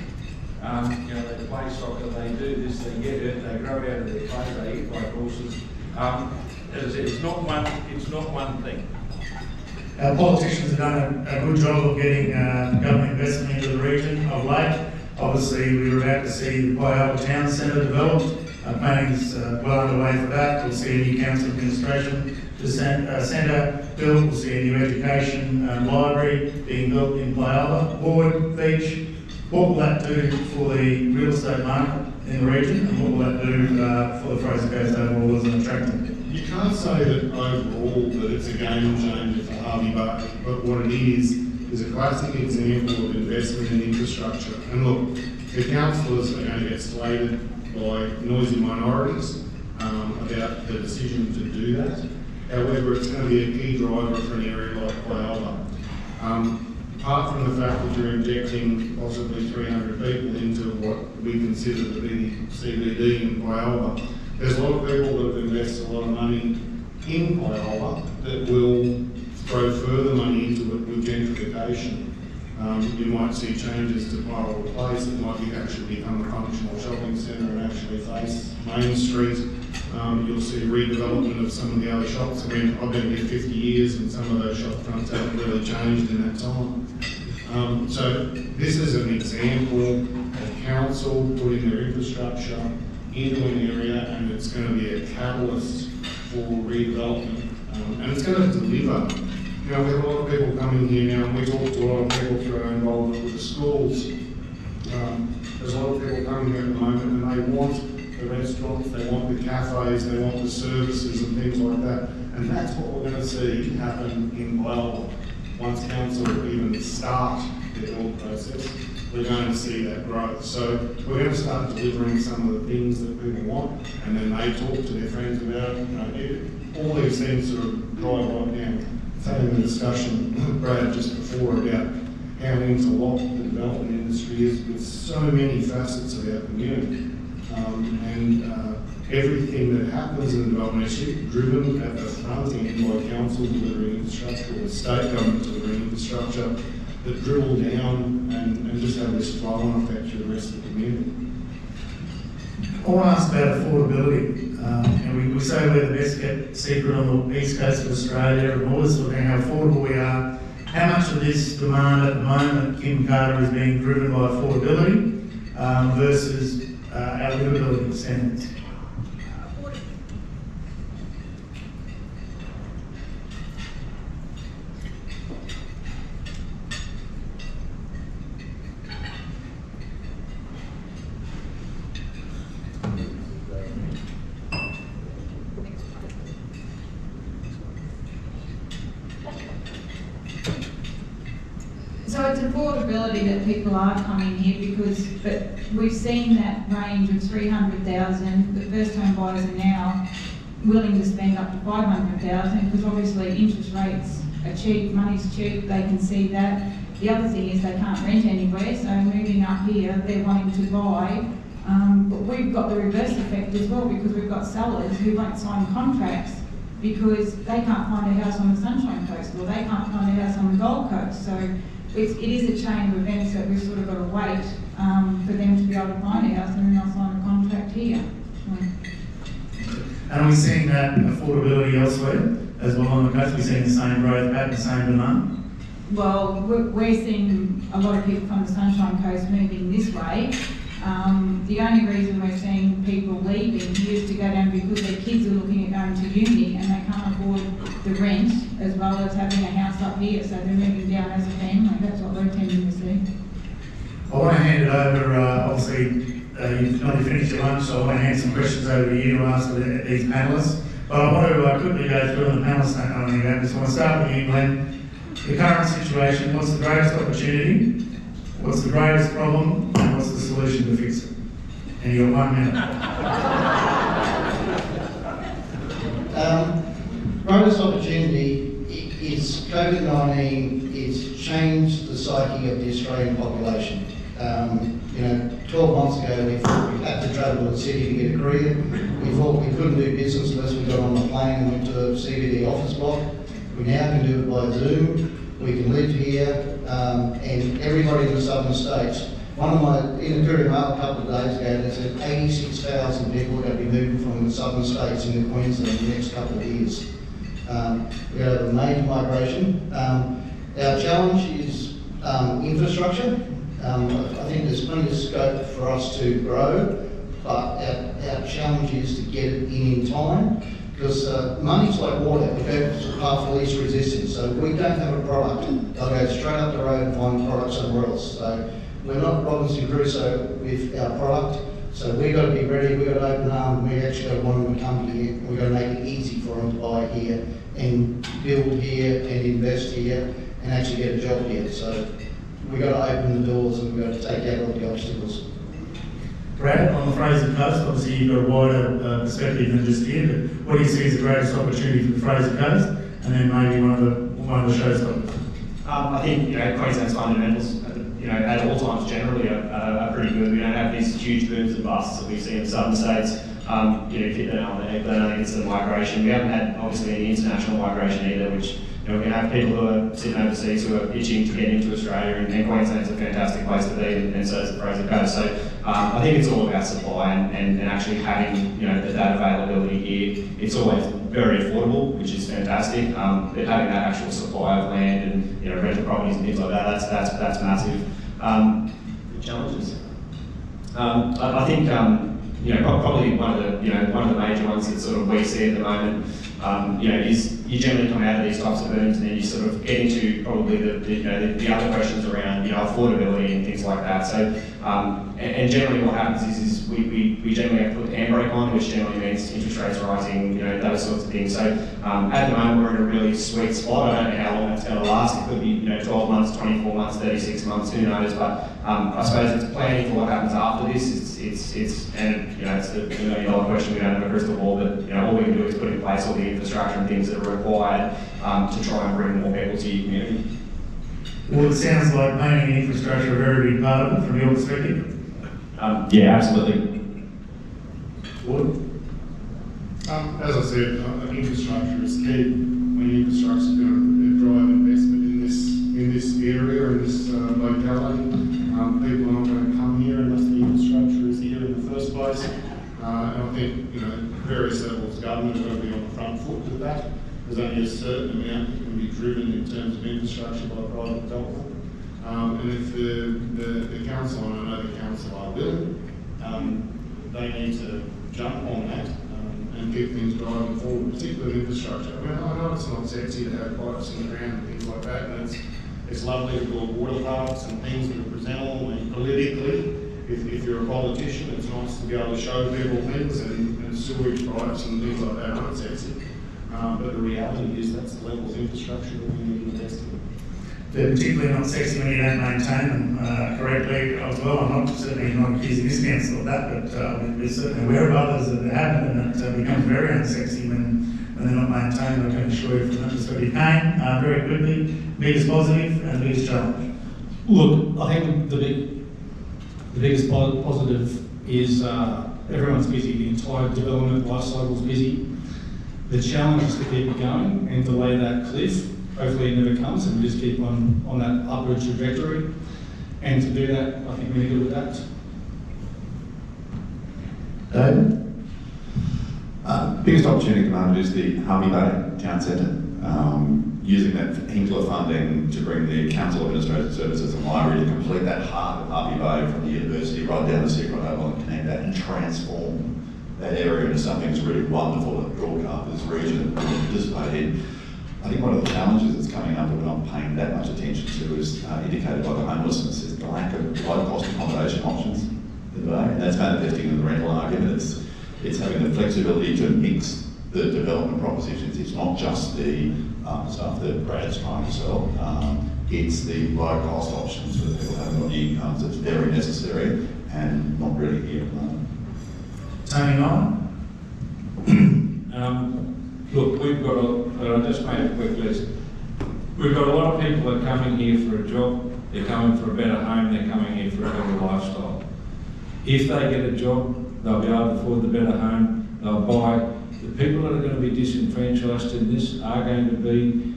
They play soccer, they do this, they get it, they grow out of their clay, they eat like horses. As I said, it's not one thing. Our politicians have done a good job of getting government investment into the region of late. Obviously, we were about to see the Pialba Town Centre developed. Planning is well underway for that. We'll see a new council administration centre built. We'll see a new education library being built in Pialba. Ward Beach. What will that do for the real estate market in the region, and what will that do for the Fraser Coast overall as an attractant? You can't say that overall that it's a game changer for Harvey Bay, but what it is a classic example of investment in infrastructure. And look, the councillors are going to get slated by noisy minorities about the decision to do that. However, it's going to be a key driver for an area like Pialba. Apart from the fact that you're injecting possibly 300 people into what we consider to be CBD in Pialba, there's a lot of people that have invested a lot of money in Pialba that will throw further money into it with gentrification. You might see changes to Pialba Place. It might actually become a functional shopping centre and actually face Main Street. You'll see redevelopment of some of the other shops. I mean, I've been here 50 years and some of those shop fronts haven't really changed in that time. So this is an example of council putting their infrastructure into an area, and it's going to be a catalyst for redevelopment. And it's going to deliver. We have a lot of people coming here now, and we talk to a lot of people through our involvement with the schools. There's a lot of people coming here at the moment, and they want the restaurants, they want the cafes, they want the services and things like that. And that's what we're going to see happen in Pialba. Once council even start their build process, we're going to see that growth. So we're going to start delivering some of the things that people want, and then they talk to their friends about it. All these things sort of drive right now. Having a discussion with Brad just before about how interlocked the development industry is with so many facets of our community. Everything that happens in the development is driven at the front end by council delivering infrastructure or state government delivering infrastructure that dribble down and just have this flow-on effect to the rest of the community. I want to ask about affordability. We say we're the best kept secret on the east coast of Australia, and all this sort of thing, how affordable we are. How much of this demand at the moment, Kim Carter, is being driven by affordability versus our livability standards? So it's affordability that people are coming here but we've seen that range of 300,000. The first home buyers are now willing to spend up to 500,000 because obviously interest rates are cheap, money's cheap, they can see that. The other thing is they can't rent anywhere, so moving up here, they're wanting to buy. But we've got the reverse effect as well because we've got sellers who won't sign contracts because they can't find a house on the Sunshine Coast or they can't find a house on the Gold Coast. So it is a chain of events that we've sort of got to wait for them to be able to find a house, and then they'll sign a contract here. And are we seeing that affordability elsewhere as well on the coast? We're seeing the same growth pattern, the same demand? Well, we're seeing a lot of people from the Sunshine Coast moving this way. The only reason we're seeing people leaving here is to go down because their kids are looking at going to uni and they can't afford the rent as well as having a house up here, so they're moving down as a family. That's what we're tending to see. I want to hand it over, obviously, you've not finished your lunch, so I want to hand some questions over to you to ask these panellists. But I want to quickly go through, and the panellists don't know anything about this. I want to start with you, Glenn. The current situation, what's the greatest opportunity? What's the greatest problem? And what's the solution to fix it? And you've got 1 minute. Greatest opportunity is COVID-19. It's changed the psyche of the Australian population. 12 months ago we had to travel to the city to get a career. We thought we couldn't do business unless we got on a plane and went to a CBD office block. We now can do it by Zoom. We can live here, and everybody in the southern states. In a period a couple of days ago, they said 86,000 people are going to be moving from the southern states into Queensland in the next couple of years. We're going to have a major migration. Our challenge is infrastructure. I think there's plenty of scope for us to grow, but our challenge is to get it in time. Because money's like water, we go to path of least resistance. So if we don't have a product, they'll go straight up the road and find product somewhere else. So we're not Robinson Crusoe with our product. So we've got to be ready, we've got to open arms, we actually got to want them to come here. We've got to make it easy for them to buy here and build here and invest here and actually get a job here. So we've got to open the doors and we've got to take out all the obstacles. Brad, on the Fraser Coast, obviously you've got a wider perspective than just here, but what do you see as the greatest opportunity for the Fraser Coast, and then maybe one of the showstoppers? I think Queensland's fundamentals, at all times generally are pretty good. We don't have these huge booms and busts that we see in southern states. Hit the nail on the head, but I think it's the migration. We haven't had obviously any international migration either, which we're going to have people who are sitting overseas who are itching to get into Australia, and Queensland's a fantastic place to be, and so is the Fraser Coast. So I think it's all about supply and actually having that availability here. It's always very affordable, which is fantastic. Having that actual supply of land and rental properties and things like that, that's massive. The challenges. I think probably one of the major ones that sort of we see at the moment. Is you generally come out of these types of booms and then you sort of get into probably the other questions around affordability and things like that. So and generally what happens is we generally have to put the handbrake on, which generally means interest rates rising, those sorts of things. So at the moment we're in a really sweet spot. I don't know how long it's going to last. It could be 12 months, 24 months, 36 months, who knows? But I suppose it's planning for what happens after this. It's the $1 million question. We don't have a crystal ball, but all we can do is put in place all the infrastructure and things that are required to try and bring more people to your community. Well, it sounds like planning and infrastructure are a very big part of it from your perspective. Yeah, absolutely. Wood? As I said, infrastructure is key. When infrastructure is going to drive investment in this area, in this locality, people are not going to come here unless the infrastructure is here in the first place. And I think various levels of government are going to be on the front foot with that. There's only a certain amount that can be driven in terms of infrastructure by private development. And if the council, and I know the council are willing, they need to jump on that and keep things driving forward, particularly infrastructure. I know it's not sexy to have pipes in the ground and things like that, and it's lovely to build water parks and things that are presentable, and politically, if you're a politician, it's nice to be able to show people things and sewage pipes and things like that aren't sexy. But the reality is that's the level of infrastructure that we need to invest in. They're particularly not sexy when you don't maintain them correctly as well. I'm certainly not accusing this council of that, but we're certainly aware of others that haven't, and it becomes very unsexy when they're not maintained. I can assure you from that perspective. Kane, very quickly, biggest positive and biggest challenge. Look, I think the biggest positive is everyone's busy. The entire development life cycle is busy. The challenge is to keep it going and to lay that cliff. Hopefully it never comes and we just keep on that upward trajectory. And to do that, I think we need to adapt. David? Biggest opportunity at the moment is the Harvey Bay Town Centre. Using that Hinkler funding to bring the Council of Administrative Services and Library to complete that heart of Harvey Bay from the university right down to Seafront Oval and connect that and transform that area into something that's really wonderful that broadcast this region can participate in. I think one of the challenges that's coming up that we're not paying that much attention to is indicated by the homelessness is the lack of low-cost accommodation options in the Bay. And that's manifesting in the rental argument. It's having the flexibility to mix the development propositions. It's not just the stuff that Brad's trying to sell. It's the low-cost options for the people who haven't got the incomes that's very necessary and not really here at the moment. Tony Knight? Look, we've got I'll just make a quick list. We've got a lot of people that are coming here for a job, they're coming for a better home, they're coming here for a better lifestyle. If they get a job, they'll be able to afford the better home, they'll buy. The people that are going to be disenfranchised in this are going to be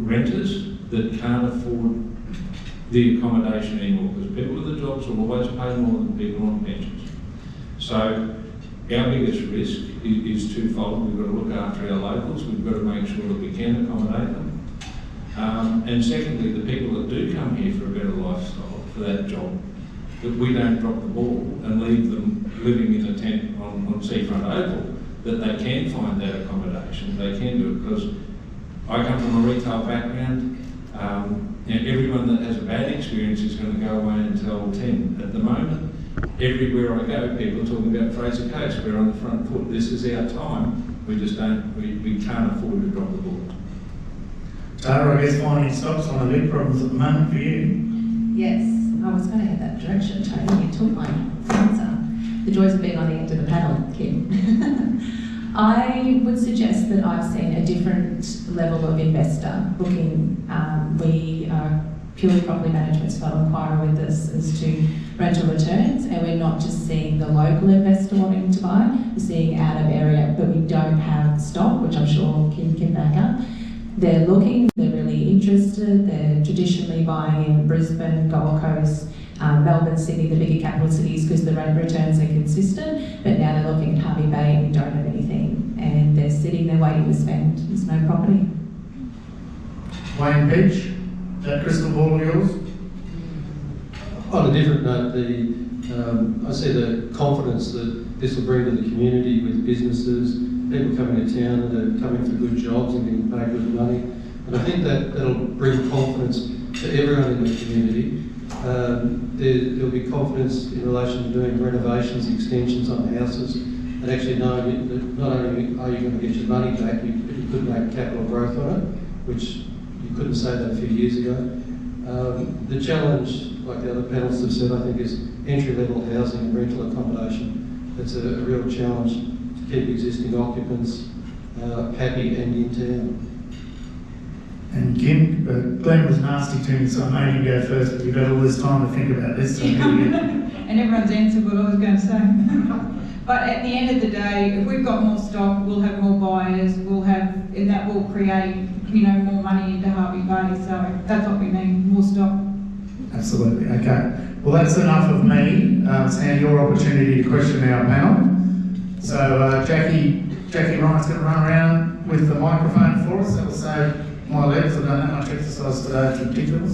renters that can't afford the accommodation anymore, because people with the jobs will always pay more than people on pensions. So our biggest risk is twofold. We've got to look after our locals, we've got to make sure that we can accommodate them. And secondly, the people that do come here for a better lifestyle, for that job, that we don't drop the ball and leave them living in a tent on Seafront Oval, that they can find that accommodation, they can do it, because I come from a retail background. Everyone that has a bad experience is going to go away and tell 10. At the moment, everywhere I go, people are talking about Fraser Coast. We're on the front foot. This is our time. We just don't, we can't afford to drop the ball. Tara, I guess finding stocks one of the big problems at the moment for you. Yes, I was going to head that direction, Tony. You took my answer. The joys of being on the end of the panel, Kim. I would suggest that I've seen a different level of investor looking. We are purely property management, so I'll inquire with us as to rental returns, and we're not just seeing the local investor wanting to buy, we're seeing out of area, but we don't have stock, which I'm sure Kim can back up. They're looking, they're really interested, they're traditionally buying in Brisbane, Gold Coast, Melbourne, Sydney, the bigger capital cities, because the rent returns are consistent, but now they're looking at Harvey Bay and we don't have anything, and they're sitting there waiting to spend. There's no property. Wayne Beach, that crystal ball of yours? On a different note, I see the confidence that this will bring to the community with businesses, people coming to town that are coming for good jobs and getting paid good money. And I think that'll bring confidence to everyone in the community. There'll be confidence in relation to doing renovations, extensions on houses, and actually knowing that not only are you going to get your money back, you could make capital growth on it, which you couldn't say that a few years ago. The challenge, like the other panelists have said, I think is entry-level housing and rental accommodation. That's a real challenge to keep existing occupants happy and in town. And Kim, Glenn was nasty to me, so I made him go first, but you've got all this time to think about this. So And everyone's answered what I was going to say. But at the end of the day, if we've got more stock, we'll have more buyers, and that will create, more money into Harvey Bay. So that's what we need, more stock. Absolutely, okay. Well, that's enough of me. It's now your opportunity to question our panel. So Jackie Ryan's going to run around with the microphone for us. That'll save my legs. I've done that much exercise today, it's ridiculous.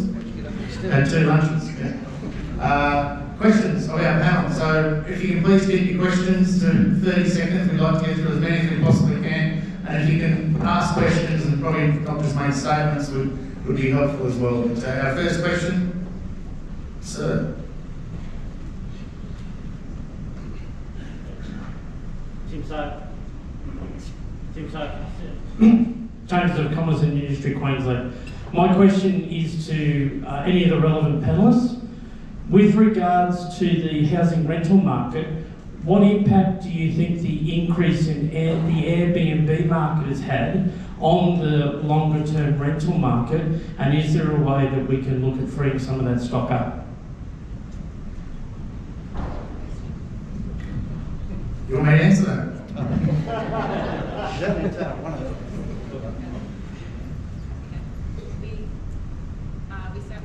Had 2 lunches. Yeah. Questions of our panel. So if you can please keep your questions to 30 seconds, we'd like to get through as many as we possibly can. And if you can ask questions and probably not just make statements would be helpful as well. So our first question, sir. James of Commerce and Industry, Queensland. My question is to any of the relevant panellists. With regards to the housing rental market, what impact do you think the increase in the Airbnb market has had on the longer term rental market, and is there a way that we can look at freeing some of that stock up? You want me to answer that?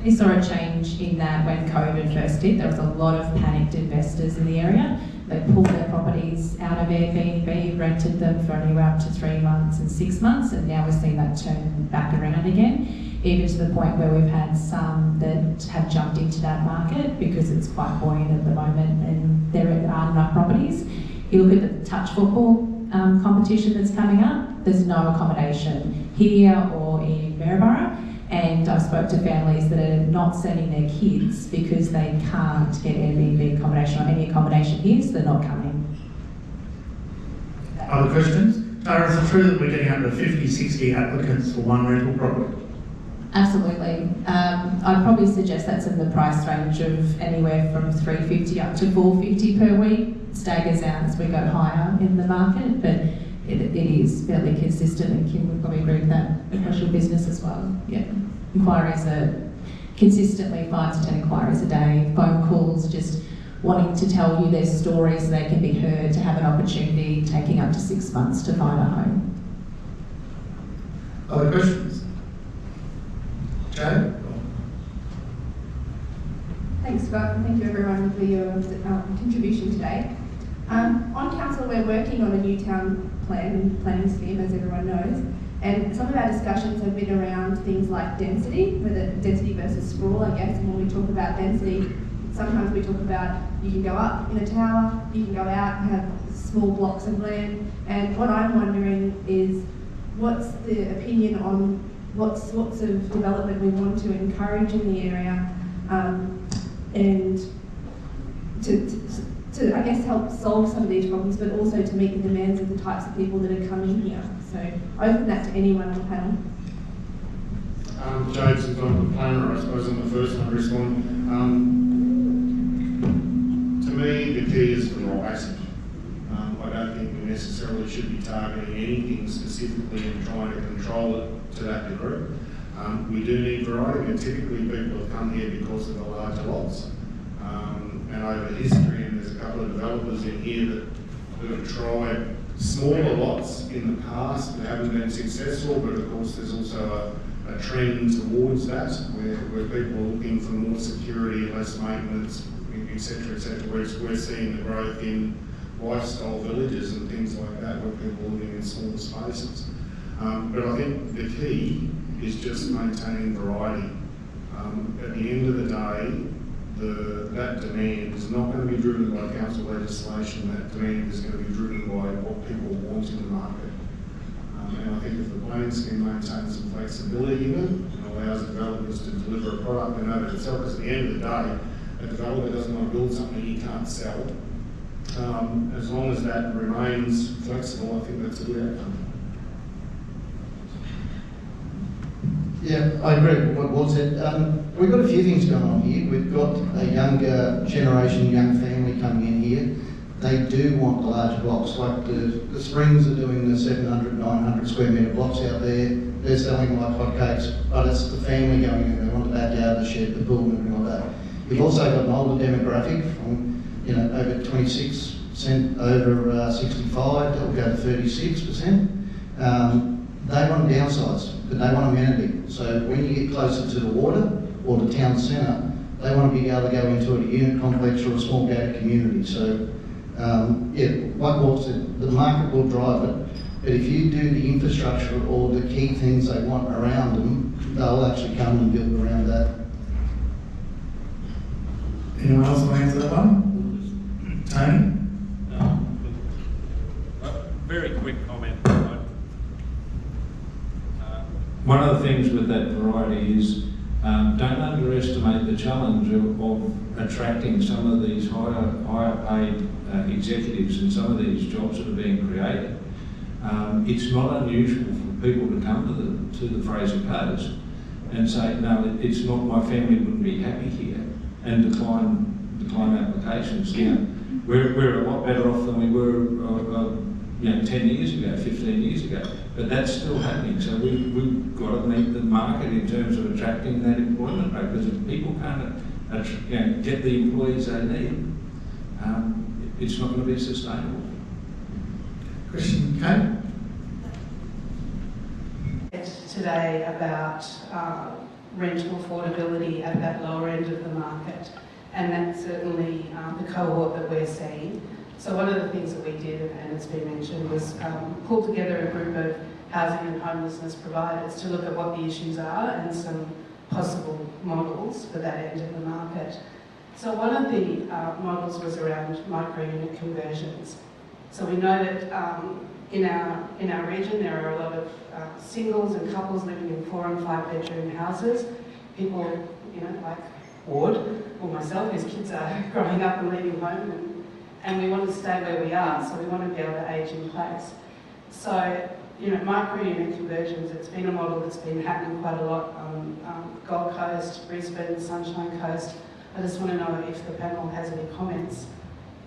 We We saw a change in that when COVID first hit. There was a lot of panicked investors in the area. They pulled their properties out of Airbnb, rented them for anywhere up to 3 months and 6 months, and now we're seeing that turn back around again, even to the point where we've had some that have jumped into that market because it's quite buoyant at the moment and there aren't enough properties. You look at the touch football competition that's coming up, there's no accommodation here or in Maryborough, and I've spoke to families that are not sending their kids because they can't get Airbnb accommodation or any accommodation here, so they're not coming. Other questions? Tara, is it true that we're getting up to 50, 60 applicants for one rental property? Absolutely. I'd probably suggest that's in the price range of anywhere from $350 up to $450 per week. It staggers out as we go higher in the market, but it is fairly consistent, and Kim would probably agree with that across your business as well. Yeah. Inquiries are consistently 5 to 10 inquiries a day, phone calls, just wanting to tell you their stories so they can be heard, to have an opportunity, taking up to 6 months to find a home. Other questions? Joe? Thanks, Scott, and thank you everyone for your contribution today. On council, we're working on a new town planning scheme, as everyone knows, and some of our discussions have been around things like density, whether density versus sprawl, I guess. And when we talk about density, sometimes we talk about you can go up in a tower, you can go out and have small blocks of land. And what I'm wondering is, what's the opinion on what sorts of development we want to encourage in the area, and to I guess help solve some of these problems, but also to meet the demands of the types of people that are coming here. So I open that to anyone on the panel. James, since I'm the planner, I suppose I'm the first one to respond. To me, the key is variety. I don't think we necessarily should be targeting anything specifically and trying to control it to that degree. We do need variety, and typically people have come here because of the larger lots. And over history, and there's a couple of developers in here that have tried smaller lots in the past that haven't been successful, but of course there's also a trend towards that, where people are looking for more security, less maintenance, etc., etc. We're seeing the growth in lifestyle villages and things like that, where people are living in small spaces. But I think the key is just maintaining variety. At the end of the day, that demand is not going to be driven by council legislation. That demand is going to be driven by what people want in the market. And I think if the planning scheme maintains some flexibility in it and allows developers to deliver a product in and of itself, because at the end of the day, a developer doesn't want to build something he can't sell. As long as that remains flexible, I think that's a good outcome. Yeah, I agree with what Ward said. We've got a few things going on here. We've got a younger generation, young family coming in here. They do want the larger blocks, like the Springs are doing the 700, 900 square metre blocks out there. They're selling like hotcakes, but it's the family going in. They want the backyard, the shed, the pool, and everything like that. You've also got an older demographic from, over 26% over 65, that'll go to 36%. They want to downsize, but they want amenity. So when you get closer to the water or the town centre, they want to be able to go into a unit complex or a small gated community. So like Walt said, the market will drive it, but if you do the infrastructure or the key things they want around them, they'll actually come and build around that. Anyone else want to answer that one? Tony? Very quick comment. One of the things with that variety is don't underestimate the challenge of attracting some of these higher paid executives and some of these jobs that are being created. It's not unusual for people to come to the Fraser Coast and say, no, it's not, my family wouldn't be happy here, and decline applications. We're a lot better off than we were 10 years ago, 15 years ago, but that's still happening. So we've got to meet the market in terms of attracting that employment rate, because if people can't get the employees they need, it's not going to be sustainable. Christian, Kate? Today about rental affordability at that lower end of the market. And that's certainly the cohort that we're seeing. So one of the things that we did, and it's been mentioned, was pull together a group of housing and homelessness providers to look at what the issues are and some possible models for that end of the market. So one of the models was around micro-unit conversions. So we know that in our region there are a lot of singles and couples living in 4 and 5 bedroom houses. People, like Ward or myself, whose kids are growing up and leaving home, and we want to stay where we are, so we want to be able to age in place. So, micro-unit conversions, it's been a model that's been happening quite a lot on Gold Coast, Brisbane, Sunshine Coast. I just want to know if the panel has any comments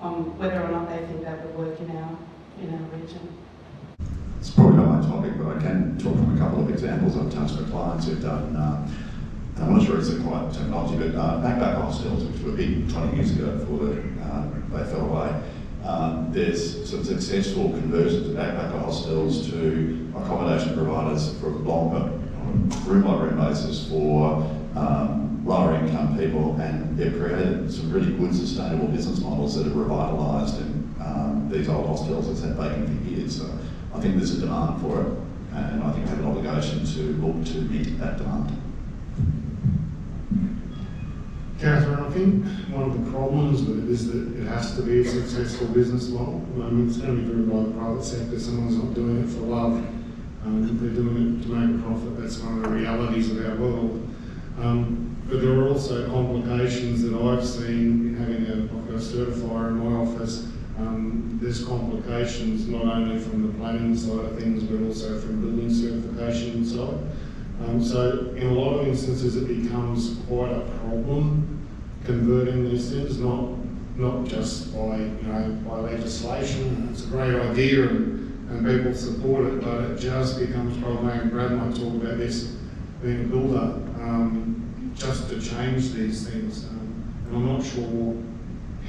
on whether or not they think that would work in our region. It's probably not my topic, but I can talk from a couple of examples I've touched with clients who've done, I'm not sure it's the quite terminology, but backpack hostels, which were big 20 years ago before they fell away. There's some successful conversions of backpacker hostels to accommodation providers for longer, on a room-by-room basis for lower income people, and they've created some really good sustainable business models that have revitalised these old hostels that's had vacant for years. So I think there's a demand for it, and I think we have an obligation to look to meet that demand. Catherine, I think one of the problems with it is that it has to be a successful business model. I mean, it's going to be driven by the private sector. Someone's not doing it for love. They're doing it to make a profit. That's one of the realities of our world. But there are also complications that I've seen having I've got a certifier in my office. There's complications not only from the planning side of things, but also from building certification side. So in a lot of instances it becomes quite a problem converting these things, not just by by legislation. It's a great idea and people support it, but it just becomes problematic. Brad might talk about this being a builder, just to change these things. And I'm not sure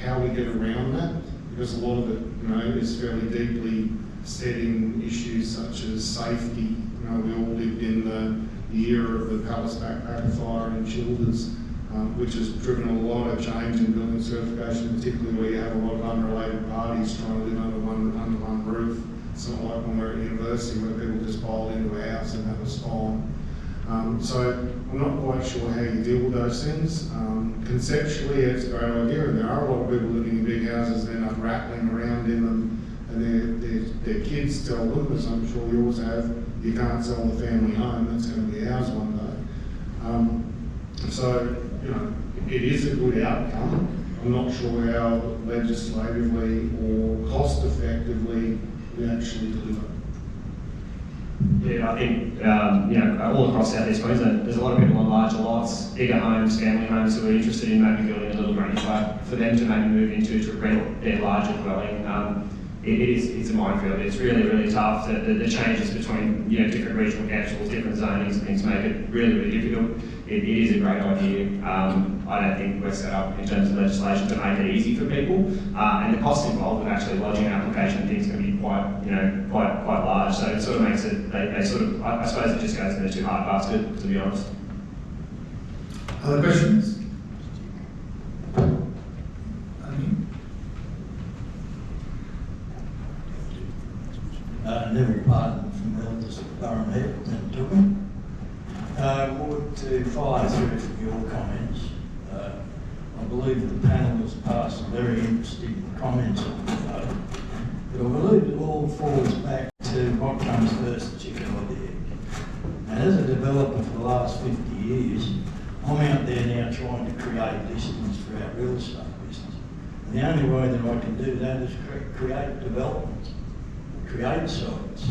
how we get around that, because a lot of it is fairly deeply set in issues such as safety. We all lived in the era of the Palace Backpacker Fire in Childers, which has driven a lot of change in building certification, particularly where you have a lot of unrelated parties trying to live under one roof. It's not like when we're at university where people just pile into a house and have a spawn. So I'm not quite sure how you deal with those things. Conceptually, it's a great idea, and there are a lot of people living in big houses and they're not rattling around in them, and their kids tell them, as I'm sure yours have, you can't sell the family home, that's going to be ours one day. So, it is a good outcome. I'm not sure how legislatively or cost effectively we actually deliver. Yeah, I think, all across South East Queensland, there's a lot of people on larger lots, bigger homes, family homes, who are interested in maybe building a little granny flat for them to maybe move into to rent their larger dwelling. It's a minefield. It's really, really tough. The changes between different regional councils, different zonings and things make it really, really difficult. It is a great idea. I don't think we're set up in terms of legislation to make it easy for people, and the cost involved with actually lodging an application and things can be quite large. So it sort of makes it I suppose it just goes in the too hard basket, to be honest. Other questions? Neville Parton from Elders Burnett and Toowoomba. To fire through your comments, I believe the panel has passed some very interesting comments on the vote, but I believe it all falls back to what comes first, the chicken or the egg. And as a developer for the last 50 years, I'm out there now trying to create listings for our real estate business. And the only way that I can do that is create development, create sites.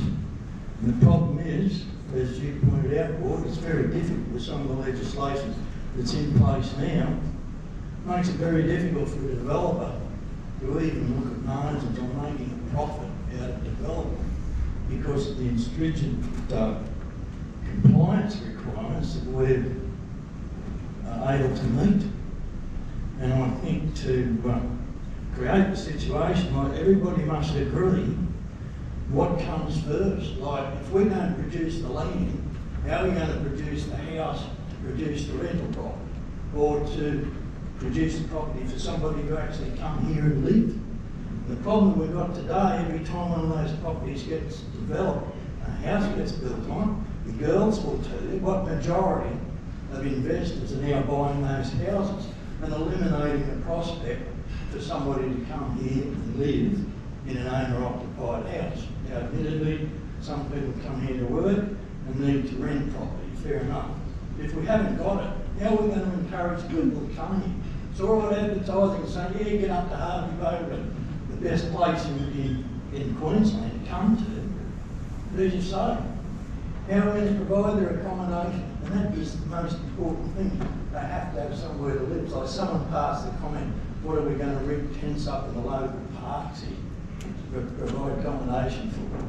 And the problem is, as you pointed out, Ward, it's very difficult with some of the legislation that's in place now. It makes it very difficult for a developer to even look at margins on making a profit out of development because of the stringent compliance requirements that we're able to meet. And I think to create the situation, like everybody must agree what comes first. Like, if we don't produce the land, how are we going to produce the house produce the rental property, or to produce the property for somebody to actually come here and live. And the problem we've got today, every time one of those properties gets developed, a house gets built on, the girls will tell you what majority of investors are now buying those houses and eliminating the prospect for somebody to come here and live in an owner-occupied house. Now, admittedly, some people come here to work and need to rent property, fair enough. If we haven't got it, how are we going to encourage people to come here? It's all right advertising, saying, yeah, get up to Harvey Bay, the best place in Queensland to come to. But as you say, how are we going to provide their accommodation? And that is the most important thing. They have to have somewhere to live. It's like someone passed the comment, what are we going to rig tents up in the local parks here to provide accommodation for them?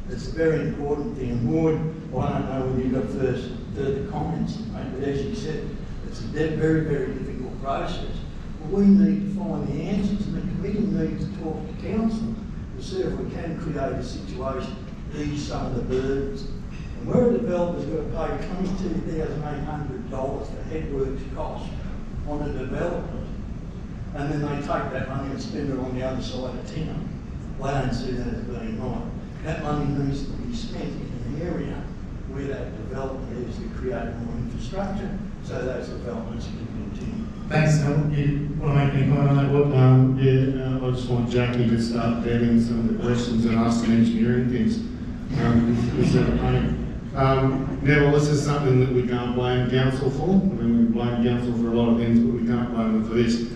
It's a very important thing. And Maud, I don't know whether you've got further comments to make, but as you said, it's a very, very difficult process. But we need to find the answers, and the committee needs to talk to council to see if we can create a situation, ease some of the burdens. And where a developer's got to pay $22,800 for headworks cost on a development, and then they take that money and spend it on the other side of town, I don't see that as being right. That money needs to be spent in an area where that development is to create more infrastructure so those developments can continue. Thanks, Phil. You want to make any comment on that? What? I just want Jackie to start vetting some of the questions and ask some engineering things. Neville, this is something that we can't blame council for. I mean, we blame council for a lot of things, but we can't blame them for this.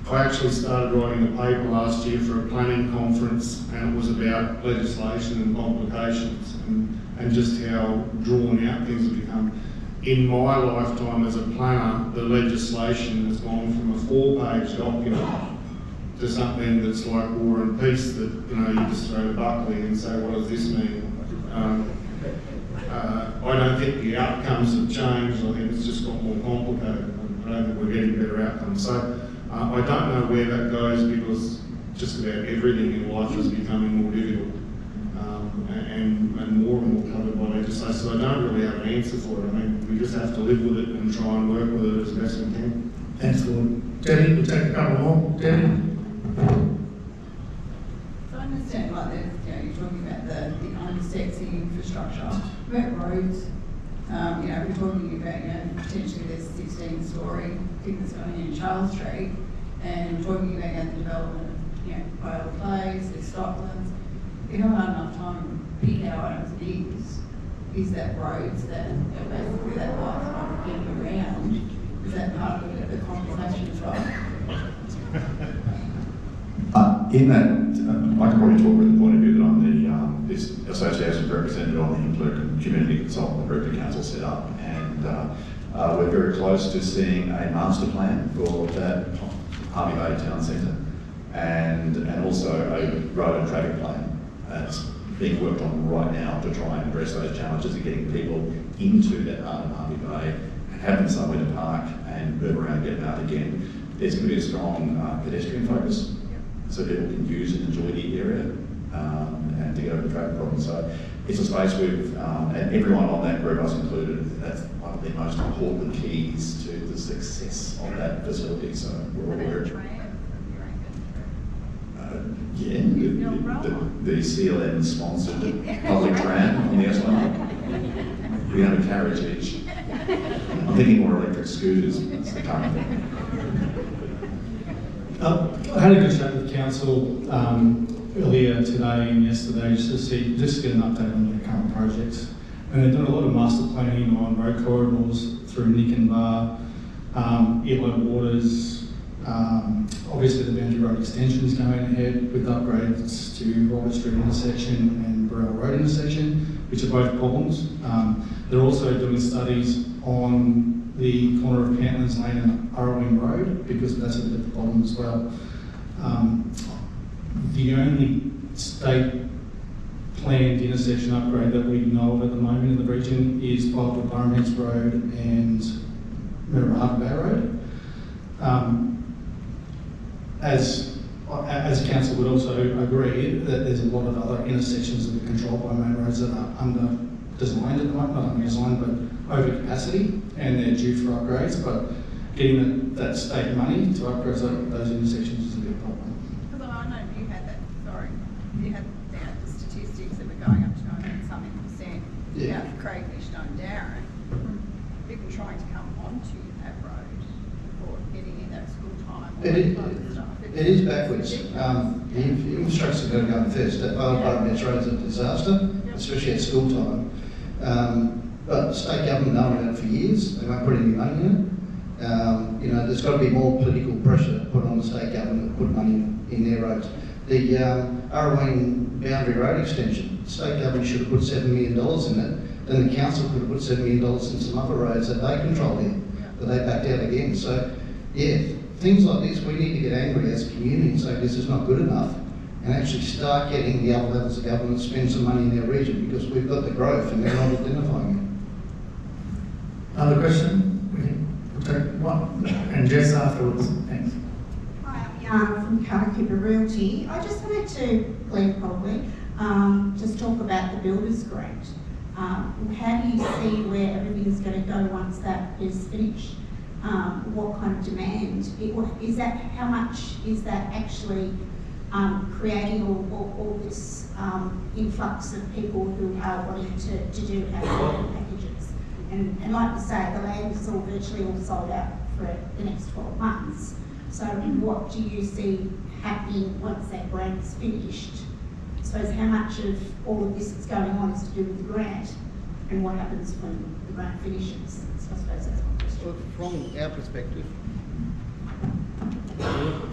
I actually started writing a paper last year for a planning conference, and it was about legislation and complications and just how drawn out things have become. In my lifetime as a planner, the legislation has gone from a 4-page document to something that's like War and Peace that, you know, you just throw to Buckley and say, what does this mean? I don't think the outcomes have changed. I think it's just got more complicated. I don't think we're getting better outcomes. So I don't know where that goes, because just about everything in life is becoming more difficult and more covered by legislation. So I don't really have an answer for it. I mean, we just have to live with it and try and work with it as best we can. Thanks, Lord. Debbie, we'll take a couple more. Debbie? So I understand, like, you're talking about the unsexy infrastructure, about roads. We're talking about, potentially there's a 16-storey thing that's going in Charles Street, and we're talking about the development of, Whale Place, there's Stocklands. If you don't have enough time to pick our items, is that roads that are basically that life not getting around? Is that part of the conversation as well? In that, I can probably talk from the point of view that I'm the this association's representative on the Invercargill Community Consultant Group the council set up, and we're very close to seeing a master plan for that Harvey Bay Town Centre, and also a road and traffic plan that's being worked on right now to try and address those challenges of getting people into that part of Harvey Bay and have them somewhere to park and move around, get them out again. There's going to be a strong pedestrian focus, so people can use and enjoy the area and to get over the traffic problems. So it's a space we've, and everyone on that group, us included, that's one of the most important keys to the success of that facility. So we're all aware of it. The CLM sponsored public tram on the S1. We have a carriage each. I'm thinking more electric scooters. That's the current thing. I had a good chat with council earlier today and yesterday just to get an update on their current projects. And they're doing a lot of master planning on road corridors through Nick and Bar, Earlow Waters. Obviously the Boundary Road extension is going ahead with upgrades to Robert Street intersection and Burrell Road intersection, which are both problems. They're also doing studies on the corner of Pantlands Lane and Arrowing Road, because that's a bit of a problem as well. The only state planned intersection upgrade that we know of at the moment in the region is Piper Burnett's Road and Merrimack Bay Road. As council would also agree that there's a lot of other intersections that are controlled by main roads that are under designed at the moment, not only designed but over capacity, and they're due for upgrades, but getting that state money to upgrade those intersections is a big problem. Because I know you had that, sorry, you had the statistics that were going up to 90-something%. Yeah. Out of Craignish and Darren, people trying to come onto that road or getting in that school time. It is backwards. The infrastructure's got to go in first. That Burnett road is a disaster, especially at school time. But the state government know about it for years. They won't put any money in it. You know, there's got to be more political pressure put on the state government to put money in their roads. The Arrowing Boundary Road extension, the state government should have put $7 million in it. Then the council could have put $7 million in some other roads that they control here, but they backed out again. So, yeah, things like this, we need to get angry as a community and say this is not good enough, and actually start getting the other levels of government to spend some money in their region, because we've got the growth and they're not identifying it. Another question? We'll take one, and Jess afterwards. Thanks. Hi, I'm Yana from Carter Cooper Realty. I just wanted to, Glenn probably, just talk about the builder's grant. How do you see where everything is going to go once that is finished? What kind of demand? Is that, how much is that actually creating all this influx of people who are wanting to do affordable packages? And like you say, the land is all virtually all sold out for the next 12 months. So what do you see happening once that grant is finished? I suppose how much of all of this that's going on is to do with the grant, and what happens when the grant finishes? So I suppose that's my question. Well,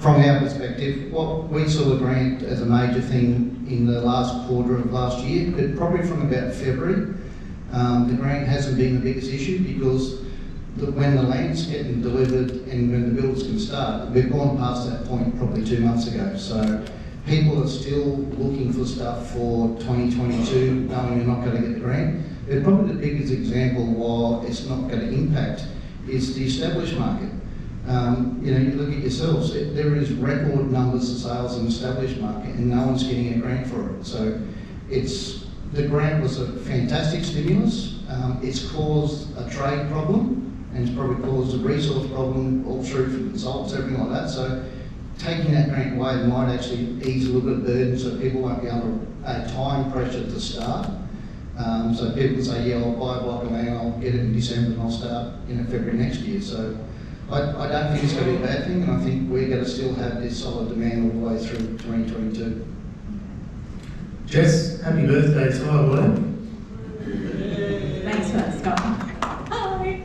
from our perspective, what we saw the grant as a major thing in the last quarter of last year, but probably from about February. The grant hasn't been the biggest issue, because when the land's getting delivered and when the builders can start, we've gone past that point probably 2 months ago. So people are still looking for stuff for 2022, knowing they're not going to get the grant. But probably the biggest example why it's not going to impact is the established market. You know, you look at yourselves, there is record numbers of sales in the established market and no one's getting a grant for it. So the grant was a fantastic stimulus. It's caused a trade problem, and it's probably caused a resource problem all through for consultants, everything like that. So taking that grant away might actually ease a little bit of burden, so people won't be under a time pressure to start. So people can say, yeah, I'll buy a block of land, I'll get it in December and I'll start in February next year. So I don't think it's going to be a bad thing, and I think we're going to still have this solid demand all the way through 2022. Jess, happy birthday to our boy. Thanks for that, Scott. Hi,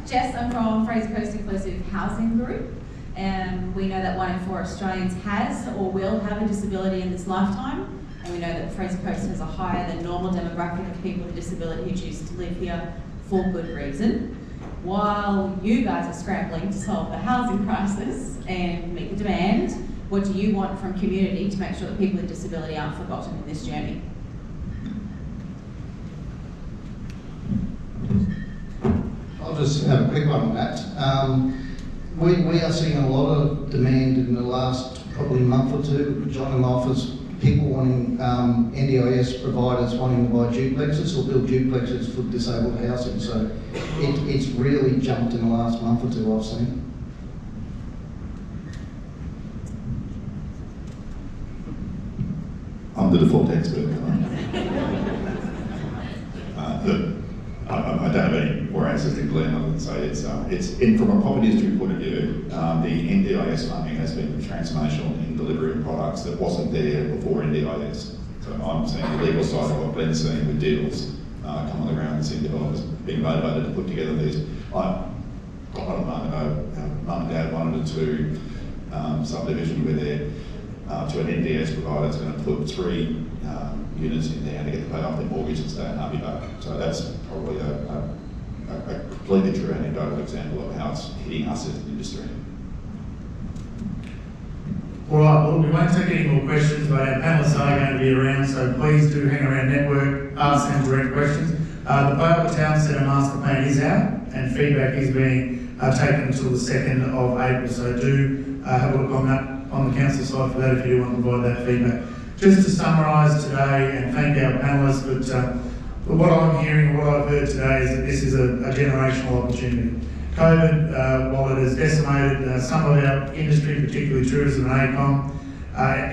Jess, I'm from Fraser Coast Inclusive Housing Group, and we know that 1 in 4 Australians has or will have a disability in this lifetime, and we know that Fraser Coast has a higher than normal demographic of people with a disability who choose to live here for good reason. While you guys are scrambling to solve the housing crisis and meet the demand, what do you want from community to make sure that people with disability aren't forgotten in this journey? I'll just have a quick one on that. We are seeing a lot of demand in the last probably month or two. John and offers people wanting NDIS providers wanting to buy duplexes or build duplexes for disabled housing. So it's really jumped in the last month or two, I've seen. I'm the default expert. I don't have any more answers to Glenn other than say it's from a property history point of view, the NDIS funding has been transformational in delivering products that wasn't there before NDIS. So I'm seeing the legal side of what Glenn's seeing with deals come on the ground and seeing developers being motivated to put together these. Mum and Dad wanted to do subdivision where they're to an NDS provider that's going to put 3 units in there to get to pay off their mortgage and stay in Harvey Bay. So that's probably a completely true anecdotal example of how it's hitting us as an industry. All right, well, we won't take any more questions, but our panellists are going to be around, so please do hang around network, ask them direct questions. The Bale Town Centre master plan is out, and feedback is being taken until the 2nd of April, so do have a look on that on the council side for that if you do want to provide that feedback. Just to summarise today and thank our panellists, but But what I'm hearing, what I've heard today is that this is a generational opportunity. COVID, while it has decimated some of our industry, particularly tourism and ACOM,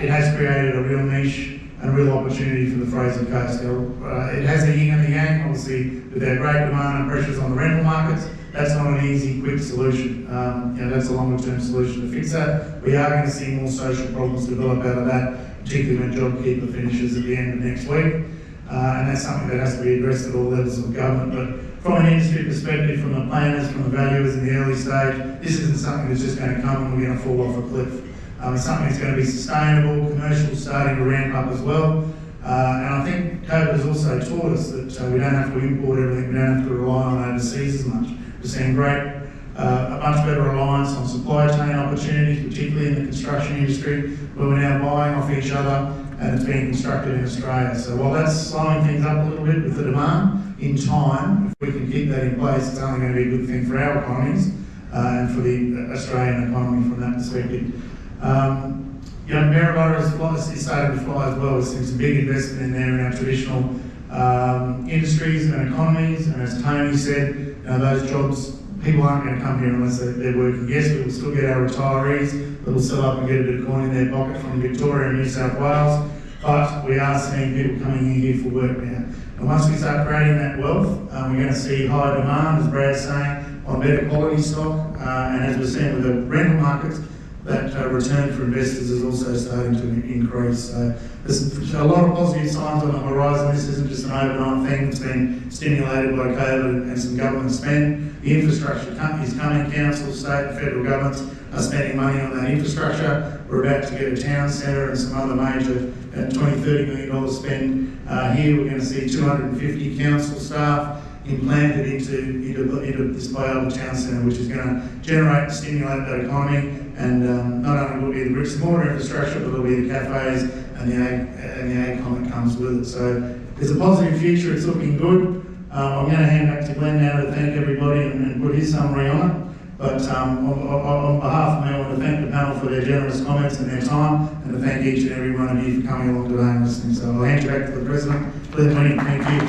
it has created a real niche and a real opportunity for the Fraser Coast. It has a yin and a yang, obviously, with our great demand and pressures on the rental markets. That's not an easy, quick solution. That's a longer term solution to fix that. We are going to see more social problems develop out of that, particularly when JobKeeper finishes at the end of next week. And that's something that has to be addressed at all levels of government. But from an industry perspective, from the planners, from the valuers in the early stage, this isn't something that's just going to come and we're going to fall off a cliff. It's something that's going to be sustainable, commercial starting to ramp up as well. And I think COVID has also taught us that we don't have to import everything, we don't have to rely on overseas as much. We're seeing a much better reliance on supply chain opportunities, particularly in the construction industry, where we're now buying off each other and it's being constructed in Australia. So while that's slowing things up a little bit with the demand, in time, if we can keep that in place, it's only going to be a good thing for our economies and for the Australian economy from that perspective. Maribor is starting to fly as well. We're seeing some big investment in there in our traditional industries and economies. And as Tony said, those jobs, people aren't going to come here unless they're working. Yes, we will still get our retirees that will sell up and get a bit of coin in their pocket from Victoria and New South Wales. But we are seeing people coming in here for work now. And once we start creating that wealth, we're going to see higher demand, as Brad's saying, on better quality stock. And as we're seeing with the rental markets, that return for investors is also starting to increase. So there's a lot of positive signs on the horizon. This isn't just an overnight thing. It's been stimulated by COVID and some government spend. The infrastructure is coming. Council, state and federal governments are spending money on that infrastructure. We're about to get a town centre and some other major $20–30 million spend. Here we're going to see 250 council staff implanted into this viable town centre, which is going to generate and stimulate that economy. And not only will it be the bricks and mortar infrastructure, but there'll be the cafes and the ACOM that comes with it. So there's a positive future. It's looking good. I'm going to hand back to Glenn now to thank everybody and put his summary on it. But on behalf of me, I want to thank the panel for their generous comments and their time, and to thank each and every one of you for coming along today and listening. So I'll hand you back to the President. Glenn Winning, thank you.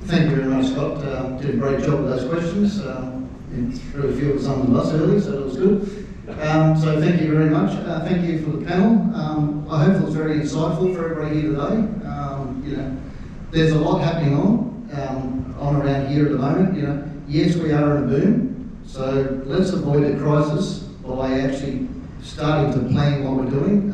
Thank you very much, Scott. Did a great job with those questions. It really fielded some of us early, so that was good. So thank you very much. Thank you for the panel. I hope it was very insightful for everybody here today. There's a lot happening on around here at the moment. Yes, we are in a boom, so let's avoid a crisis by actually starting to plan what we're doing.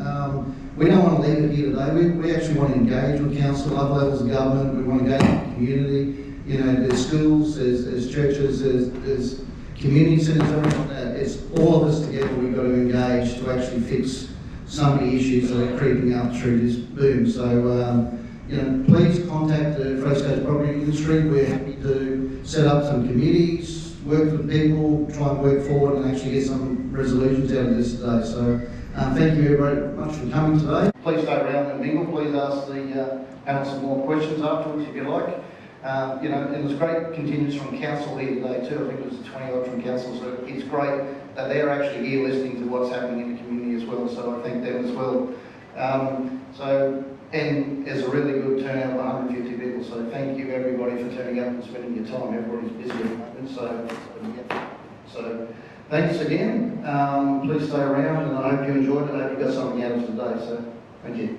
We don't want to leave it here today. We actually want to engage with council, other levels of government. We want to engage with the community. There's schools, there's churches, there's community centres, everything like that. It's all of us together we've got to engage to actually fix some of the issues that are creeping up through this boom. So, please contact the Fraser Coast property industry. We're happy to set up some committees, work with people, try and work forward and actually get some resolutions out of this today. So thank you very much for coming today. Please stay around and mingle. Please ask the panel some more questions afterwards if you like. And there's great contingents from council here today too. I think it was 20 odd from council, so it's great that they're actually here listening to what's happening in the community as well. So I thank them as well. And there's a really good turnout of 150 people. So thank you everybody for turning up and spending your time. Everybody's busy at the moment, so thanks again. Please stay around, and I hope you enjoyed it. I hope you got something out of today. So thank you.